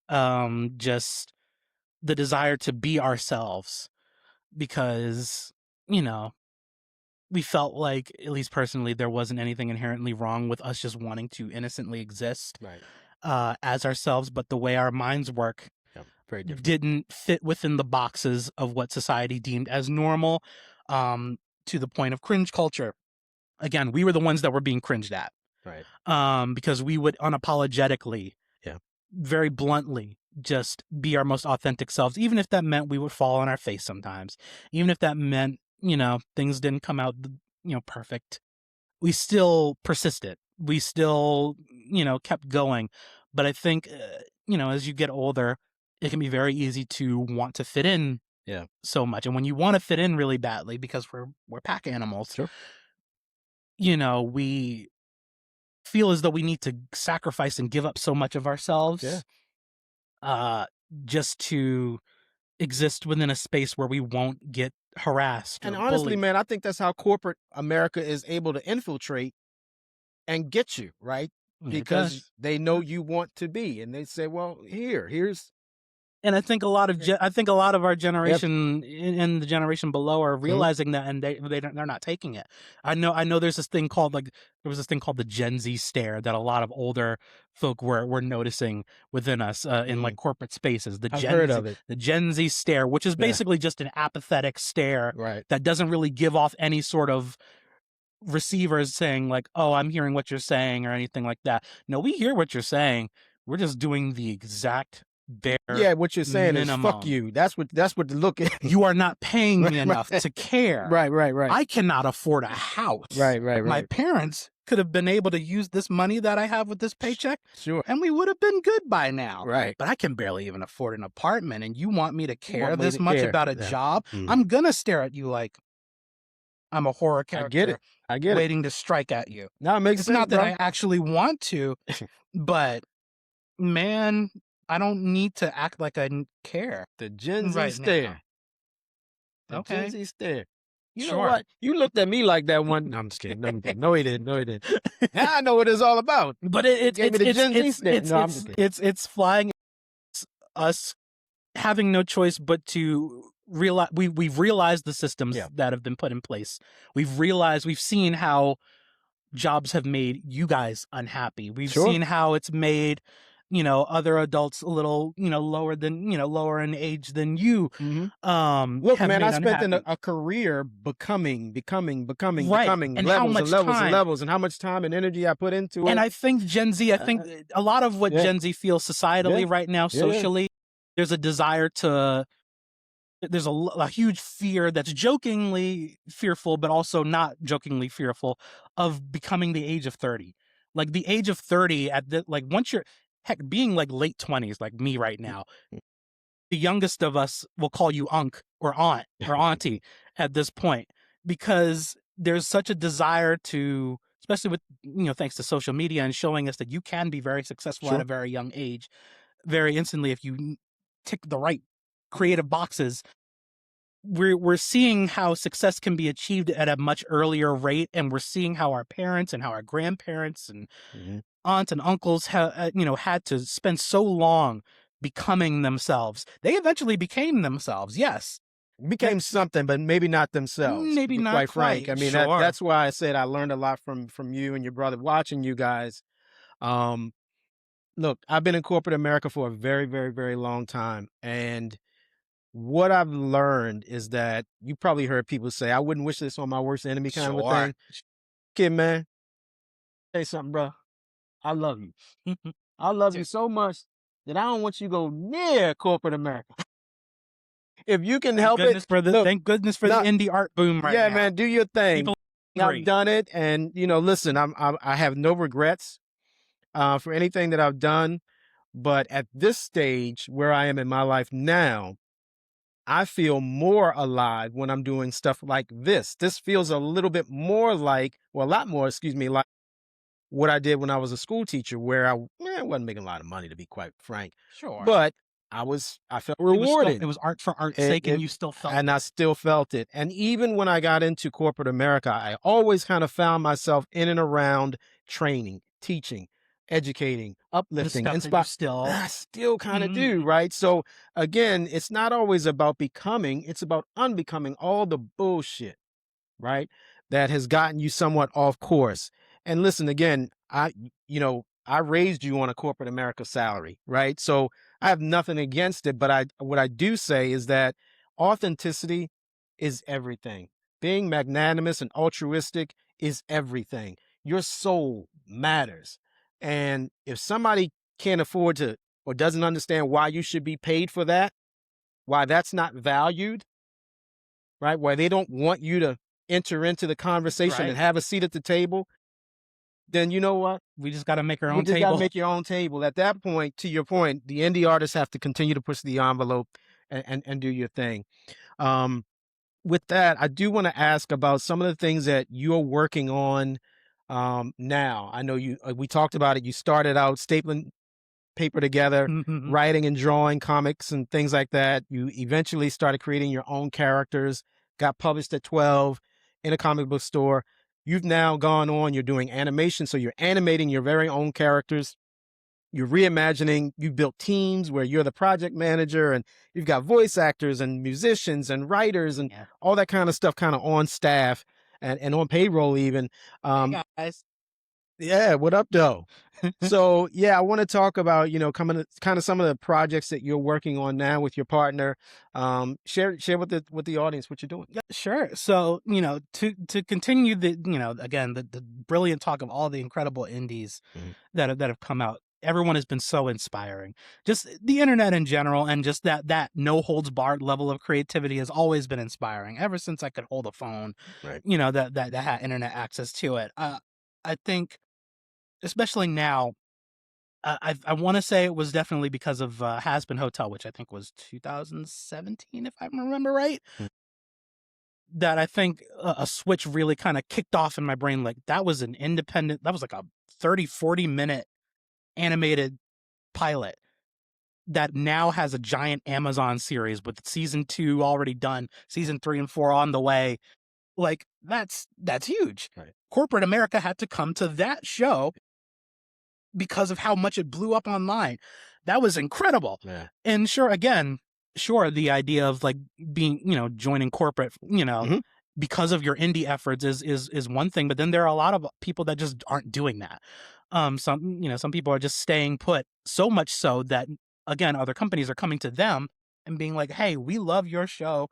Just the desire to be ourselves because, you know, we felt like, at least personally, there wasn't anything inherently wrong with us just wanting to innocently exist Right. as ourselves, but the way our minds work Yeah. Very different. didn't fit within the boxes of what society deemed as normal, um, to the point of cringe culture. Again, we were the ones that were being cringed at, Right. because we would unapologetically, Yeah. very bluntly, just be our most authentic selves, even if that meant we would fall on our face sometimes, even if that meant, things didn't come out, perfect. We still persisted. We still, kept going. But I think, as you get older, it can be very easy to want to fit in Yeah. so much. And when you want to fit in really badly, because we're pack animals, Sure. we feel as though we need to sacrifice and give up so much of Yeah. ourselves, uh, just to exist within a space where we won't get harassed And or honestly, bullied. man, I think that's how corporate America is able to infiltrate and get you, right? It Because does. they know you want to be, and they say, "Well, here's." And I think I think a lot of our Yep. generation and the generation below are Mhm. realizing that, and they're not taking it. I know there's this thing called, like, there was this thing called the Gen Z stare that a lot of older folk were noticing within us, in like Mm. corporate spaces. I've heard of it. The Gen Z stare, which is Yeah. basically just an apathetic stare Right. that doesn't really give off any sort of receivers saying like, "Oh, I'm hearing what you're saying," or anything like that. No, we hear what you're saying. We're just doing the exact bare Yeah, what you're saying is "fuck minimum. you." That's what the look is. You are not paying Right, me enough right, to care. right, right, right, I cannot afford a house. right, right, My right. parents could have been able to use this money that I have with this paycheck, Sure. and we would have been good by now. Right. But I can barely even afford an apartment, and you want me to You want care me this to much care. about a Yeah. job? Mhm. I'm gonna stare at you like I'm a horror I get character it. I get it. waiting to strike at you. Now it makes It's sense, not that bro. I actually want to, but man, I don't need to act like I care The Gen Z right now. stare. The Gen Okay, Z stare. You know sure. what? You looked at me like that one. No, I'm just kidding. No, you didn't. No, he didn't. No, he didn't. Now I know what it's all about. But You gave me the Gen Z stare. No, I'm just kidding. it's flying us having no choice but to realize we've realized the systems Yeah. that have been put in place. We've seen how jobs have made you guys unhappy. We've Sure. seen how it's made, other adults a little, lower in age than you, Hmm. Look, have man, I made spent unhappy. a career becoming, Right. And how levels and much levels and time. levels, and how much time and energy I put into And it. I think Gen Z, I think Uh, a lot of what yeah, Gen Z feels yeah, societally right now, yeah, yeah. socially, there's a desire to, there's a huge fear that's jokingly fearful, but also not jokingly fearful of becoming the age of 30. Like the age of 30 like once you're, heck, being like late 20s, like me right now, the youngest of us will call you unc or aunt or auntie at this point, because there's such a desire to, especially with, thanks to social media and showing us that you can be very successful at Sure. a very young age, very instantly, if you tick the right creative boxes. We're seeing how success can be achieved at a much earlier rate, and we're seeing how our parents and how our grandparents and Hmm. aunts and uncles had to spend so long becoming themselves. They eventually became themselves, yes, became something, but maybe not themselves, to Maybe be not quite frank. I quite. mean, Sure. that's why I said I learned a lot from you and your brother watching you guys. Um, Look, I've been in corporate America for a very, very, very long time, and what I've learned is that you probably heard people say, "I wouldn't wish this on my worst enemy," kind of a Sure. thing. Kid, man, say something, bro. I love you. I love you so much that I don't want you to go near corporate America. If you can help it, look, Thank goodness for the not indie art boom right yeah, now. man, do your thing. People I've angry. done it, and listen, I have no regrets for anything that I've done. But at this stage where I am in my life now, I feel more alive when I'm doing stuff like this. This feels a little bit more like, well, a lot more, excuse me, like what I did when I was a school teacher, where I wasn't making a lot of money, to be quite frank, Sure. but I felt rewarded. It was art for art's It, sake, and it, you still felt and I it. still felt it. And even when I got into corporate America, I always kind of found myself in and around training, teaching, educating, The uplifting, stuff that you inspire. still I still kind of Mhm. do, right? So again, it's not always about becoming, it's about unbecoming all the bullshit, right? That has gotten you somewhat off course. And listen, again, I raised you on a corporate America salary, right? So I have nothing against it, but what I do say is that authenticity is everything. Being magnanimous and altruistic is everything. Your soul matters. And if somebody can't afford to or doesn't understand why you should be paid for that, why that's not valued, right? Why they don't want you to enter into the conversation and Right. have a seat at the table, then you know what? We just gotta make our You own just got to table. make your own table. At that point, to your point, the indie artists have to continue to push the envelope and do your thing. Um, with that, I do want to ask about some of the things that you're working on now. I know we talked about it. You started out stapling paper together, writing and drawing comics and things like that. You eventually started creating your own characters, got published at 12 in a comic book store. You've now gone on, you're doing animation, so you're animating your very own characters. You're reimagining, you built teams where you're the project manager and you've got voice actors and musicians and writers and Yeah. all that kind of stuff kind of on staff and on payroll even. Hey, Um, guys. yeah, what up, though? So yeah, I want to talk about coming to kind of some of the projects that you're working on now with your partner. Share with the audience what you're doing. Yeah, sure. So, to continue again, the brilliant talk of all the incredible indies Mhm. that have come out. Everyone has been so inspiring. Just the internet in general, and just that no holds barred level of creativity has always been inspiring. Ever since I could hold a phone, Right. that had internet access to it. I think, especially now, I want to say it was definitely because of Has Been Hotel, which I think was 2017, if I remember right, Mm. that I think a switch really kind of kicked off in my brain. Like, that was that was like a 30-40 minute animated pilot that now has a giant Amazon series with season 2 already done, season 3 and 4 on the way. Like, that's huge. Right. Corporate America had to come to that show because of how much it blew up online. That was incredible. Yeah. And sure, the idea of like being, joining corporate, Mhm. because of your indie efforts is one thing, but then there are a lot of people that just aren't doing that. Some people are just staying put, so much so that, again, other companies are coming to them and being like, "Hey, we love your show.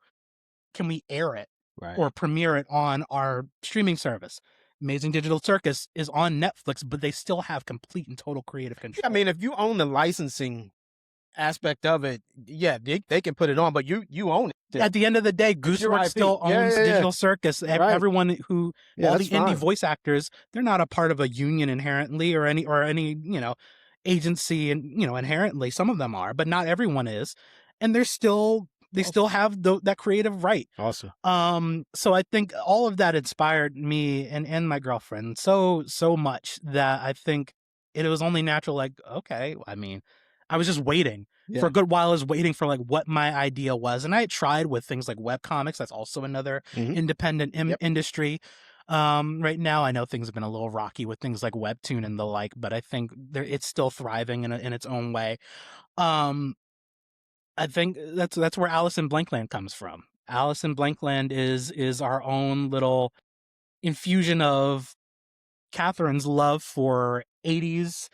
Can we air it Right. or premiere it on our streaming service?" Amazing Digital Circus is on Netflix, but they still have complete and total creative Yeah, I control. mean, if you own the licensing aspect of it, yeah, they can put it on, but you own it still. At the end of the day, It's your Gooseworks IP. still Yeah, owns yeah, yeah. Digital Circus. Right. Everyone Yeah, all the that's indie fine. voice actors, they're not a part of a union inherently, or any agency, and inherently. Some of them are, but not everyone is, and they Awesome. still have that creative right. Awesome. So I think all of that inspired me and my girlfriend so much that I think it was only natural. Like, okay, I mean, I was just waiting for a Yeah. good while. I was waiting for like what my idea was, and I had tried with things like web comics. That's also another Mhm. independent Yep. industry. Right now, I know things have been a little rocky with things like Webtoon and the like, but I think it's still thriving in its own way. Um, I think that's where Alice in Blankland comes from. Alice in Blankland is our own little infusion of Catherine's love for 80s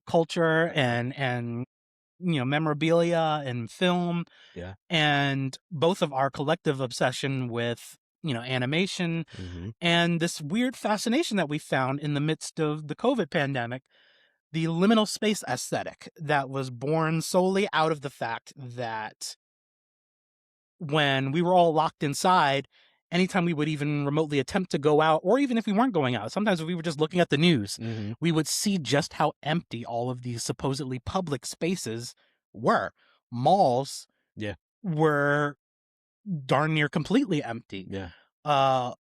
culture and memorabilia and film, Yeah. and both of our collective obsession with animation Hmm. and this weird fascination that we found in the midst of the COVID pandemic, the liminal space aesthetic that was born solely out of the fact that when we were all locked inside, anytime we would even remotely attempt to go out, or even if we weren't going out, sometimes if we were just looking at the news, Hmm. we would see just how empty all of these supposedly public spaces were. Malls Yeah. were darn near completely empty. Yeah. Uh,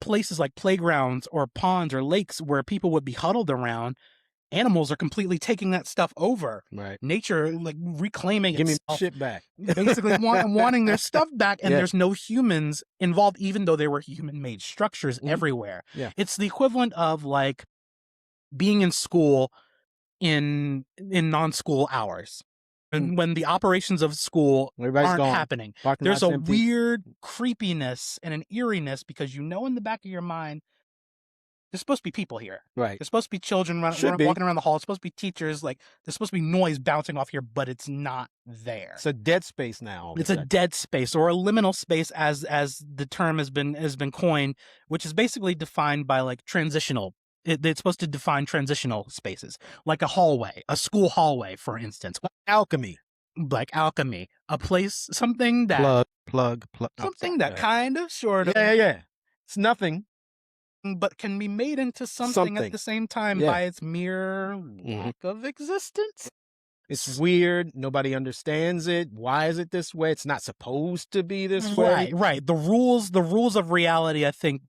Places like playgrounds or ponds or lakes where people would be huddled around, animals are completely taking that stuff over. Right. Nature, like, reclaiming Give me my itself, shit back. basically wanting their stuff back, and Yeah. there's no humans involved, even though there were human-made structures Mhm. everywhere. Yeah. It's the equivalent of like being in school in non-school hours. Mm. And when the operations of school Everybody's aren't gone. happening, Parking there's lot's a empty. weird creepiness and an eeriness because in the back of your mind, there's supposed to be people here. Right. There's supposed to be children Should be. walking around the hall. It's supposed to be teachers. Like, there's supposed to be noise bouncing off here, but it's not there. It's a dead space now. all of It's a sudden. dead space, or a liminal space, as the term has been coined, which is basically defined by like transitional. It's supposed to define transitional spaces, like a hallway, a school hallway, for instance, Alchemy. like alchemy, a place, something that Plug. something Go that ahead. kind of, sort of, Yeah. It's nothing. but can be made into something at Something. the same time Yeah. by its mere lack of existence. It's weird. Nobody understands it. Why is it this way? It's not supposed to be this way. Right. The rules of reality, I think,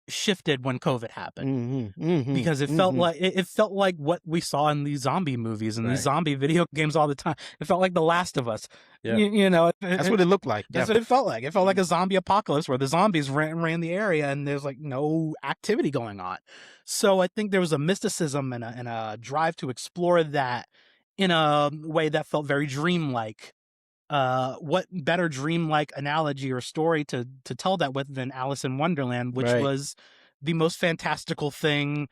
shifted when COVID happened. Because it felt like what we saw in these zombie movies and these Right. zombie video games all the time. It felt like The Last of Us. Yeah. That's what it looked like. That's what it felt like. It felt like a zombie apocalypse where the zombies ran the area and there's like no activity going on. So I think there was a mysticism and a drive to explore that in a way that felt very dreamlike. What better dreamlike analogy or story to tell that with than Alice in Wonderland, which Right. was the most fantastical thing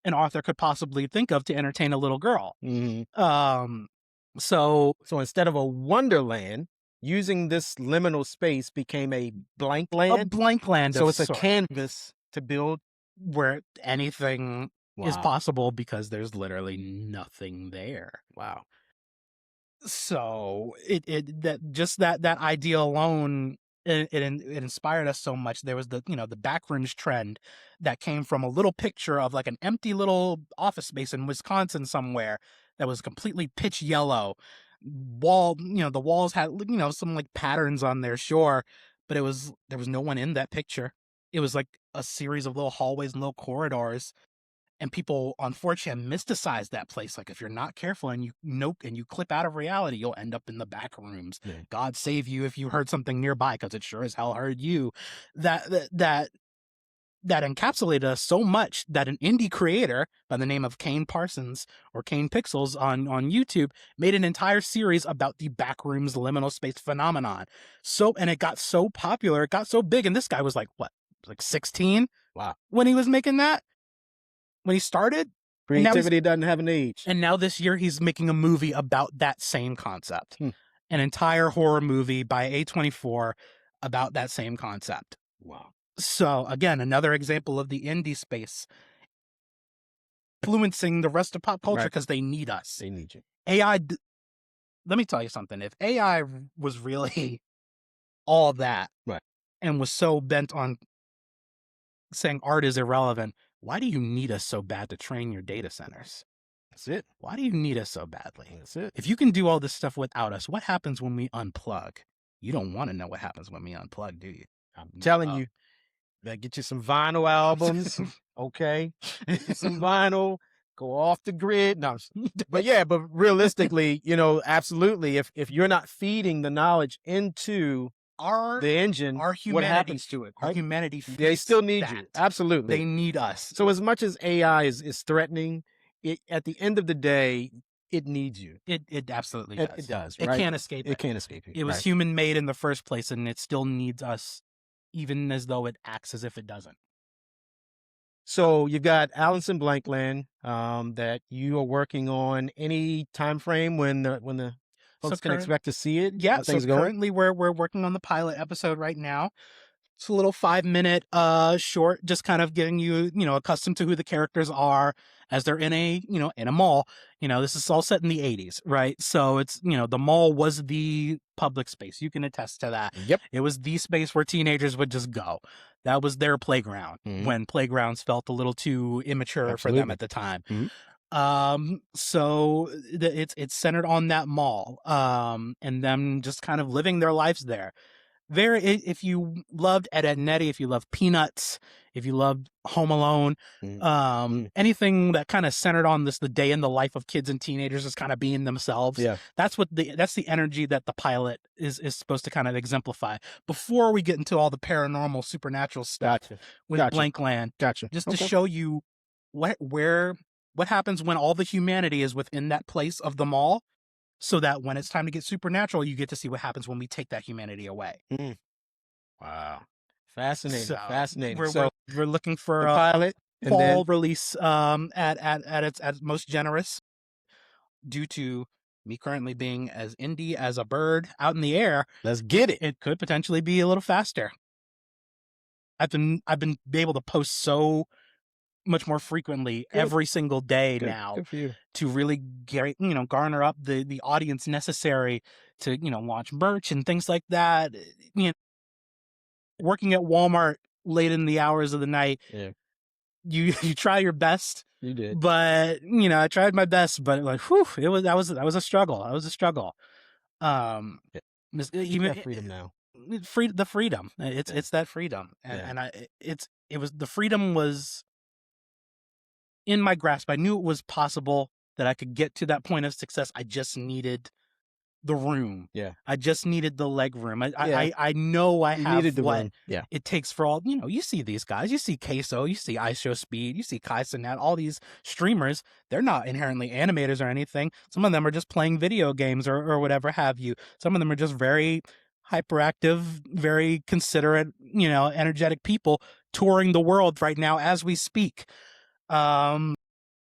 an author could possibly think of to entertain a little girl. So instead of a wonderland, using this liminal space became a blank a land. blank land. So of it's a sorts, canvas to build. where anything is Wow. possible because there's literally nothing there. Wow. So that idea alone, it inspired us so much. There was the backrooms trend that came from a little picture of like an empty little office space in Wisconsin somewhere that was completely pitch yellow. The walls had some like patterns on there, sure, but there was no one in that picture. It was like a series of little hallways and little corridors. And people on 4chan mysticize that place. Like, if you're not careful and you clip out of reality, you'll end up in the back rooms. Yeah. God save you if you heard something nearby, because it sure as hell heard you. That encapsulated us so much that an indie creator by the name of Kane Parsons, or Kane Pixels on YouTube, made an entire series about the backrooms liminal space phenomenon. And it got so popular, it got so big, and this guy was like, what, like 16? Wow. When he was making that? When he started? Creativity doesn't have an age. And now this year he's making a movie about that same concept. An entire horror movie by A24 about that same concept. Wow. So again, another example of the indie space influencing the rest of pop culture because they need us. They need you. AI, let me tell you something. If AI was really all that, right, and was so bent on saying art is irrelevant, why do you need us so bad to train your data centers? That's it. Why do you need us so badly? That's it. If you can do all this stuff without us, what happens when we unplug? You don't want to know what happens when we unplug, do you? I'm telling you. Better get you some vinyl albums, okay? Get you some vinyl, go off the grid. No, but realistically, absolutely, if you're not feeding the knowledge into the engine, our humanity, what happens to it? Our humanity, they still need you. Absolutely. They need us. So as much as AI is threatening, at the end of the day, it needs you. It absolutely It, does. it does, It right? can't escape It it. can't escape you, It was right? human made in the first place, and it still needs us, even as though it acts as if it doesn't. So you've got Allison Blankland that you are working on. Any time frame when the So folks can current, expect to see it? yeah. How So things going? currently, we're working on the pilot episode right now. It's a little 5 minute short, just kind of getting you, accustomed to who the characters are as they're in a mall. This is all set in the 80s, right? So it's, the mall was the public space. You can attest to that. Yep. It was the space where teenagers would just go. That was their playground Mhm. when playgrounds felt a little too immature for them Absolutely. at the time. Mhm. So it's centered on that mall, and them just kind of living their lives there. If you loved Ed, Ed and Eddie, if you loved Peanuts, if you loved Home Alone, Mhm. Mhm. anything that kind of centered on the day in the life of kids and teenagers is kind of being themselves. Yeah. That's the energy that the pilot is supposed to kind of exemplify before we get into all the paranormal supernatural stuff Gotcha. with Gotcha. Blank Land, Gotcha. just to Okay. show you what happens when all the humanity is within that place of the mall, so that when it's time to get supernatural, you get to see what happens when we take that humanity away. Mm. Wow. Fascinating. So Fascinating. we're we're So we're looking for the a pilot, and then fall release at its most generous, due to me currently being as indie as a bird out in the air. let's get it. It could potentially be a little faster. I've been able to post so much more frequently Good. every single day Good. now Good for you. to really garner up the audience necessary to launch merch and things like that. You know, working at Walmart late in the hours of the night, Yeah. you try your best, You did. but I tried my best, but like, whew, that was a struggle. That was a struggle. Um, Yeah. You even got freedom now. the freedom. It's Yeah. it's that freedom, and Yeah. and it was the freedom was in my grasp. I knew it was possible that I could get to that point of success. I just needed the room. Yeah. I just needed the leg room. Yeah. I know I You have needed the what room. Yeah. it takes for all, you see these guys, you see Queso, you see ISO Speed, you see Kai Cenat, all these streamers. They're not inherently animators or anything. Some of them are just playing video games or whatever have you. Some of them are just very hyperactive, very considerate, energetic people touring the world right now as we speak. Um,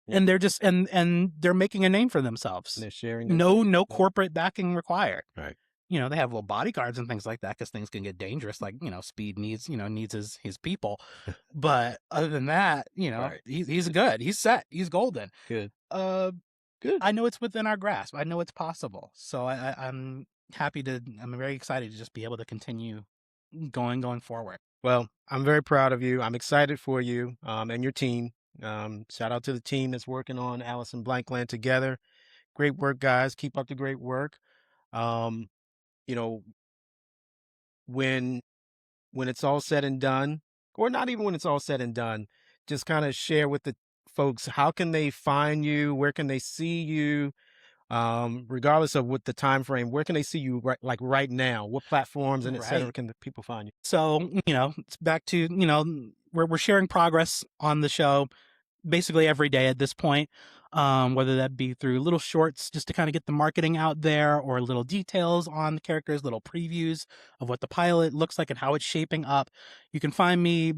Yeah. and they're just and they're making a name for themselves. They're sharing. No corporate backing required. Right. They have little bodyguards and things like that because things can get dangerous. Like, Speed needs his people. But other than that, Right. he's good. He's set. He's golden. Good. Uh, Good. I know it's within our grasp. I know it's possible. So I'm very excited to just be able to continue going forward. Well, I'm very proud of you. I'm excited for you and your team. Shout out to the team that's working on Allison Blankland together. Great work, guys. Keep up the great work. Um, you know, when when it's all said and done, or not even when it's all said and done, just kind of share with the folks how can they find you, where can they see you, regardless of what the time frame, where can they see you right now? What platforms and et cetera Right. can the people find you? So, it's back to, we're sharing progress on the show basically every day at this point, whether that be through little shorts just to kind of get the marketing out there, or little details on the characters, little previews of what the pilot looks like and how it's shaping up. You can find me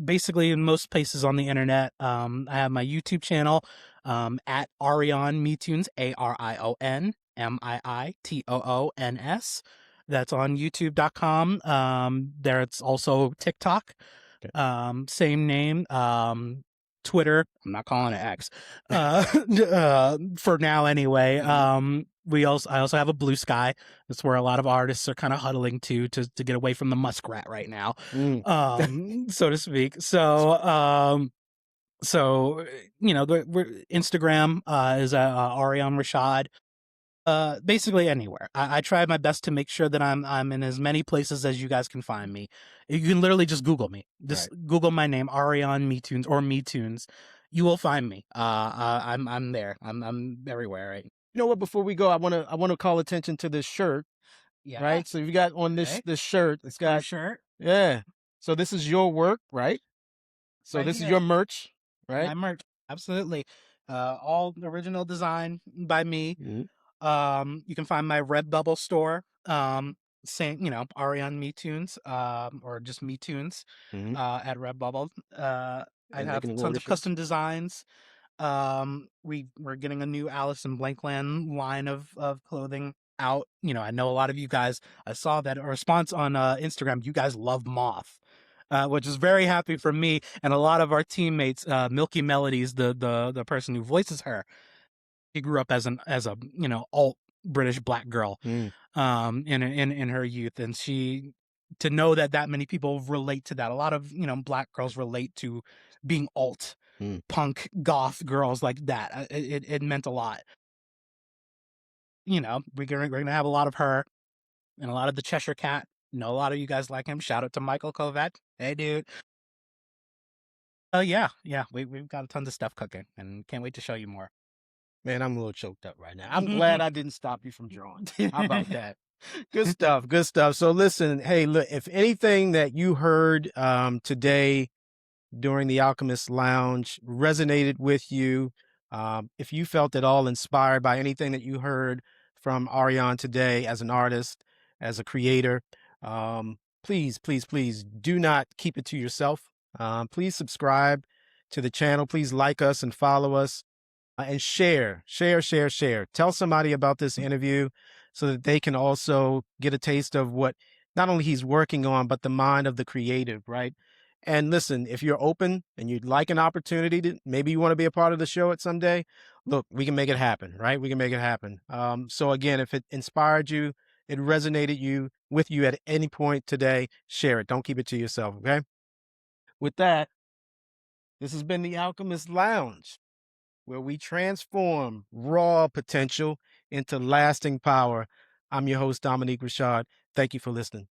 basically in most places on the internet. I have my YouTube channel, at Arion Mitunes, ARION MIITOONS. That's on youtube.com. There's also TikTok, Okay. same name. Twitter, I'm not calling it X, for now anyway. I also have a Blue Sky. That's where a lot of artists are kind of huddling to get away from the muskrat right now, so to speak. So Instagram is Arion Rashad. Basically anywhere. I try my best to make sure that I'm in as many places as you guys can find me. You can literally just Google me. Just Google my name, Arion Mitunes or Mitunes. You will find me. I'm there. I'm everywhere. Right. You know what? Before we go, I want to call attention to this shirt. Yeah. Right. So you got on this shirt. It's Got a got shirt. yeah. So this is your work, right? So Right this is here. your merch, My right? merch. Absolutely. all original design by me. Mhm, You can find my Redbubble store, saying, Arion Me Tunes, or just Me Tunes, mhm, at Redbubble. I and they have can tons order of shirts. custom designs. We're getting a new Alice in Blankland line of clothing out. I know a lot of you guys. I saw that a response on Instagram. You guys love Moth. Which is very happy for me and a lot of our teammates. Milky Melodies, the person who voices her, she grew up as a alt British black girl, Mm, in her youth, and she to know that that many people relate to that. A lot of black girls relate to being alt mm. punk goth girls like that. It meant a lot. We're gonna have a lot of her and a lot of the Cheshire Cat. A lot of you guys like him. Shout out to Michael Kovac. Hey, dude. Yeah. We've got tons of stuff cooking, and can't wait to show you more. Man, I'm a little choked up right now. I'm glad I didn't stop you from drawing. How about that? Good stuff. Good stuff. So listen, hey, look, if anything that you heard today during the Alchemist Lounge resonated with you, if you felt at all inspired by anything that you heard from Arion today as an artist, as a creator, please, please, please do not keep it to yourself. Please subscribe to the channel. Please like us and follow us, and share. Tell somebody about this interview so that they can also get a taste of what not only he's working on, but the mind of the creative, right? And listen, if you're open and you'd like an opportunity to maybe you want to be a part of the show at some day, look, we can make it happen, right? We can make it happen. So again, if it inspired you, it resonated you with you at any point today, share it. Don't keep it to yourself, okay? With that, this has been the Alchemist Lounge, where we transform raw potential into lasting power. I'm your host, Dominique Rashad. Thank you for listening.